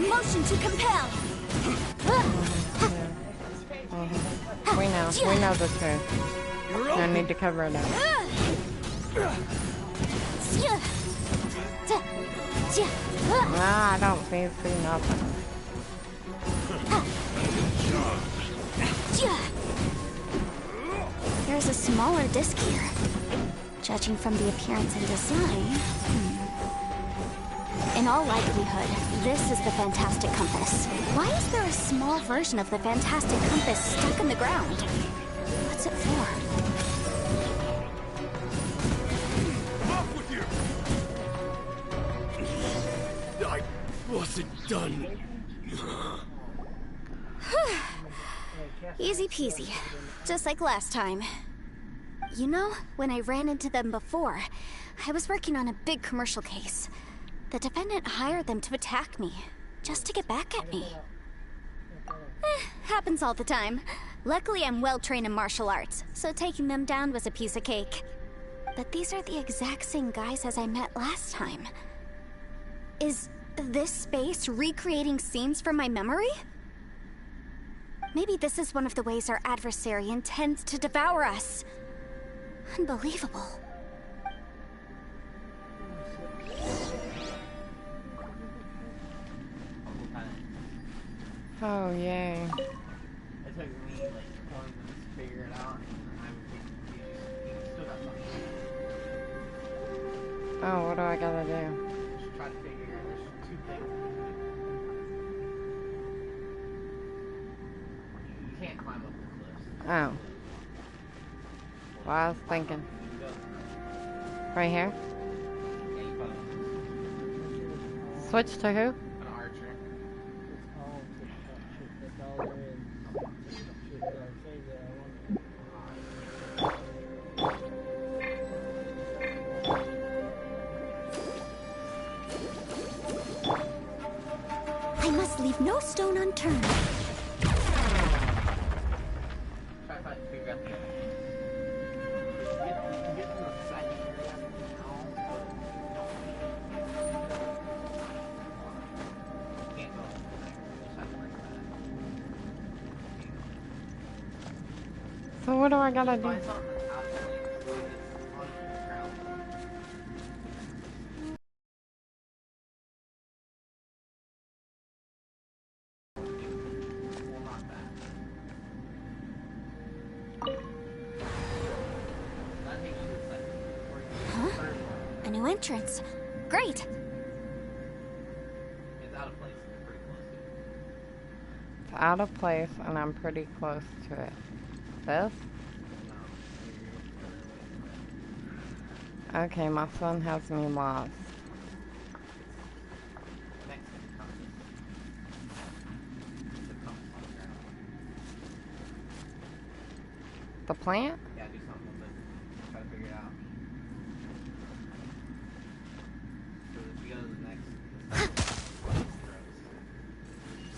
Motion to compel! We know the truth. No need to cover it up. Nah, I don't see nothing. There's a smaller disc here. Judging from the appearance and design... In all likelihood, this is the Fantastic Compass. Why is there a small version of the Fantastic Compass stuck in the ground? What's it for? Off with you! I wasn't done. Easy peasy. Just like last time. You know, when I ran into them before, I was working on a big commercial case. The defendant hired them to attack me, just to get back at me. Happens all the time. Luckily, I'm well trained in martial arts, so taking them down was a piece of cake. But these are the exact same guys as I met last time. Is this space recreating scenes from my memory? Maybe this is one of the ways our adversary intends to devour us. Unbelievable. Oh, yay. It took me like 20 minutes to figure it out, and I'm confused. Still got something. Oh, what do I gotta do? Just try to figure there's two things. You can't climb up the cliffs. Oh. Well, I was thinking. Right here? Yeah, you probably Switch to who? an archer. I must leave no stone unturned. Try to figure out the you can get to the second area now, but you can't go over there. You just have to break that. So what do I gotta do? Find something that's out of the lake, that's on the ground. Well, not that. That takes you to the second or you can Huh? the third one. A new entrance. Great. It's out of place. It's pretty close to it. It's out of place and I'm pretty close to it. This? Okay, my son has me lost. Next to the compass. The compass on the ground. The plant? Yeah, do something with it. Try to figure it out. So if you go to the next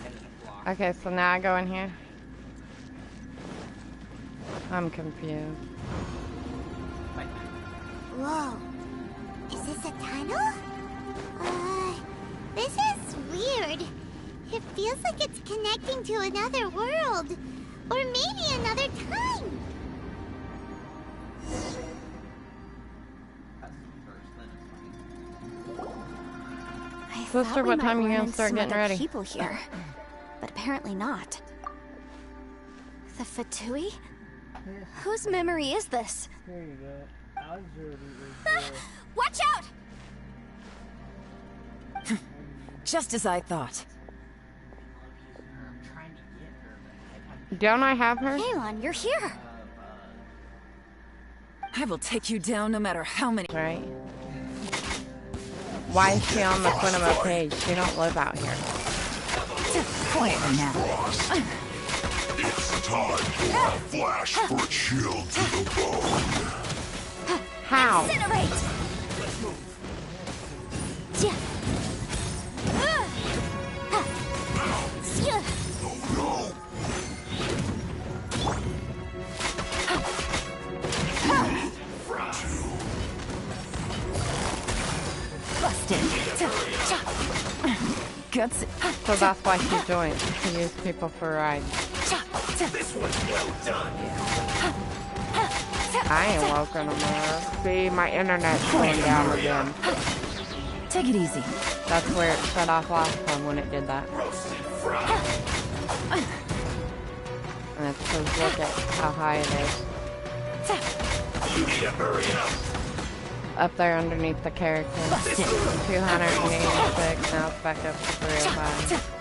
and then a block. Okay, so now I go in here. I'm confused. Whoa. Is this a tunnel? This is weird. It feels like it's connecting to another world. Or maybe another time. Sister, what time are you gonna start getting ready? People here, but apparently not. The Fatui? Whose memory is this? There you go. Alexander is Watch out! Just as I thought. Don't I have her? Kalon, you're here. I will take you down no matter how many. Right. Why is she on the cinema page? She don't live out here. Quietly now. It's time for a flash for a chill to the bone. How? Incinerate! Let's move. No. Busted. Guts. So that's why she joined, to use people for rides. This one's well done. I ain't welcome tomorrow. See, my internet's going down again. Take it easy. That's where it shut off last time when it did that. And it says, look at how high it is. You need to hurry up. Up there underneath the character. 286, now it's back up to 305.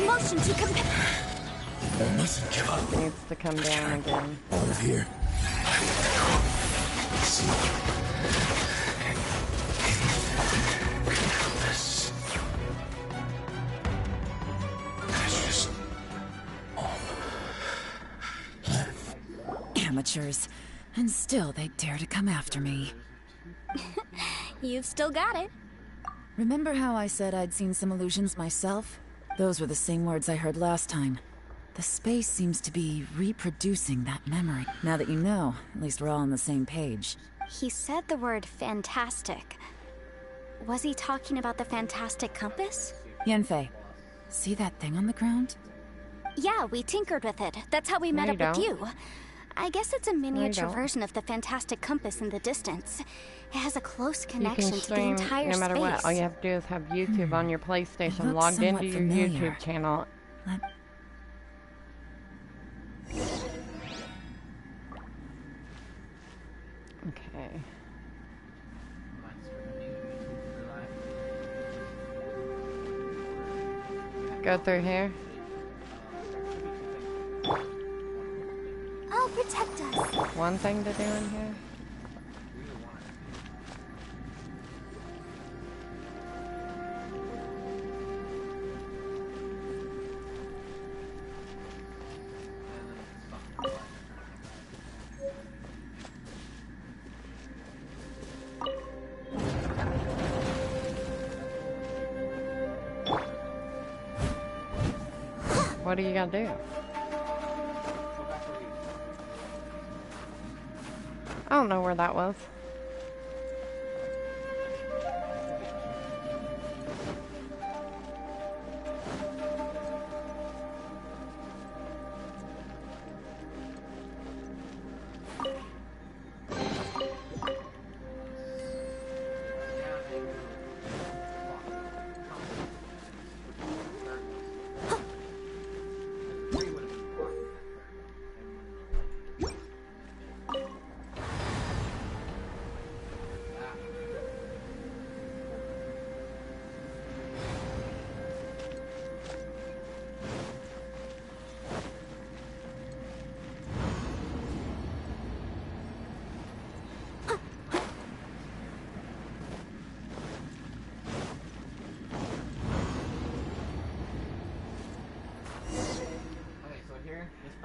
Motion to I mustn't give up. It needs to come down again. Out of here. Amateurs. And still they dare to come after me. You've still got it. Remember how I said I'd seen some illusions myself? Those were the same words I heard last time. The space seems to be reproducing that memory. Now that you know, at least we're all on the same page. He said the word fantastic. Was he talking about the fantastic compass? Yanfei, see that thing on the ground? Yeah, we tinkered with it. That's how we met No, up you with don't. you. I guess it's a miniature don't. version of the fantastic compass in the distance. It has a close You connection can to the stream entire no matter space. what. All you have to do is have YouTube on your PlayStation looks logged somewhat into your familiar. YouTube channel. Okay. Go through here. I'll protect us. One thing to do in here. What do you gotta do? I don't know where that was.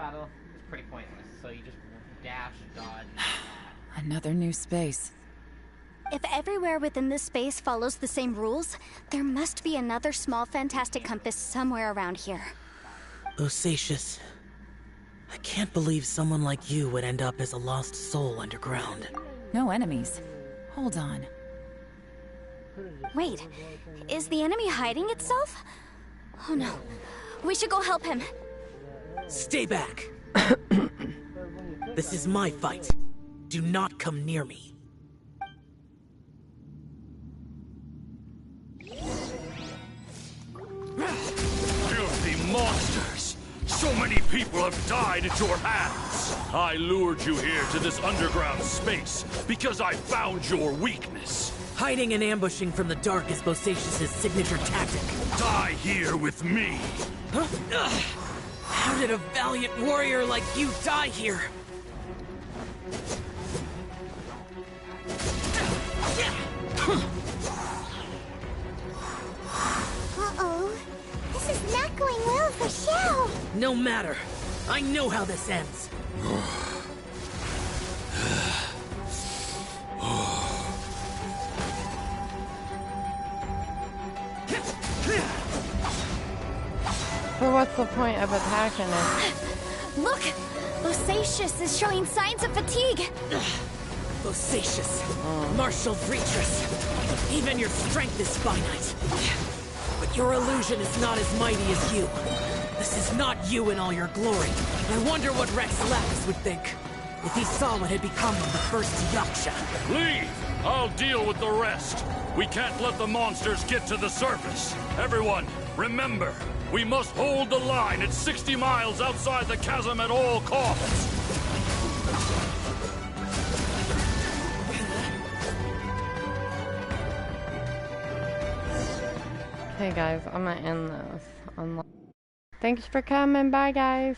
battle is pretty pointless, so you just dash, dodge. Another new space. If everywhere within this space follows the same rules, there must be another small fantastic compass somewhere around here. Bosacious. I can't believe someone like you would end up as a lost soul underground. No enemies. Hold on. Wait, is the enemy hiding itself? Oh no, we should go help him. Stay back! This is my fight. Do not come near me. Filthy monsters! So many people have died at your hands! I lured you here to this underground space because I found your weakness. Hiding and ambushing from the dark is Bosacious's signature tactic. Die here with me! Huh? How did a valiant warrior like you die here? Uh-oh. This is not going well for Xiao. No matter. I know how this ends. So what's the point of attacking it? Look! Bosacious is showing signs of fatigue! Bosacious. Martial Vreatress. Even your strength is finite. But your illusion is not as mighty as you. This is not you in all your glory. I wonder what Rex Lapis would think if he saw what had become of the first Yaksha. Leave! I'll deal with the rest. We can't let the monsters get to the surface. Everyone, remember, we must hold the line at 60 miles outside the chasm at all costs. Okay guys, I'm gonna end this. Thanks for coming, bye guys.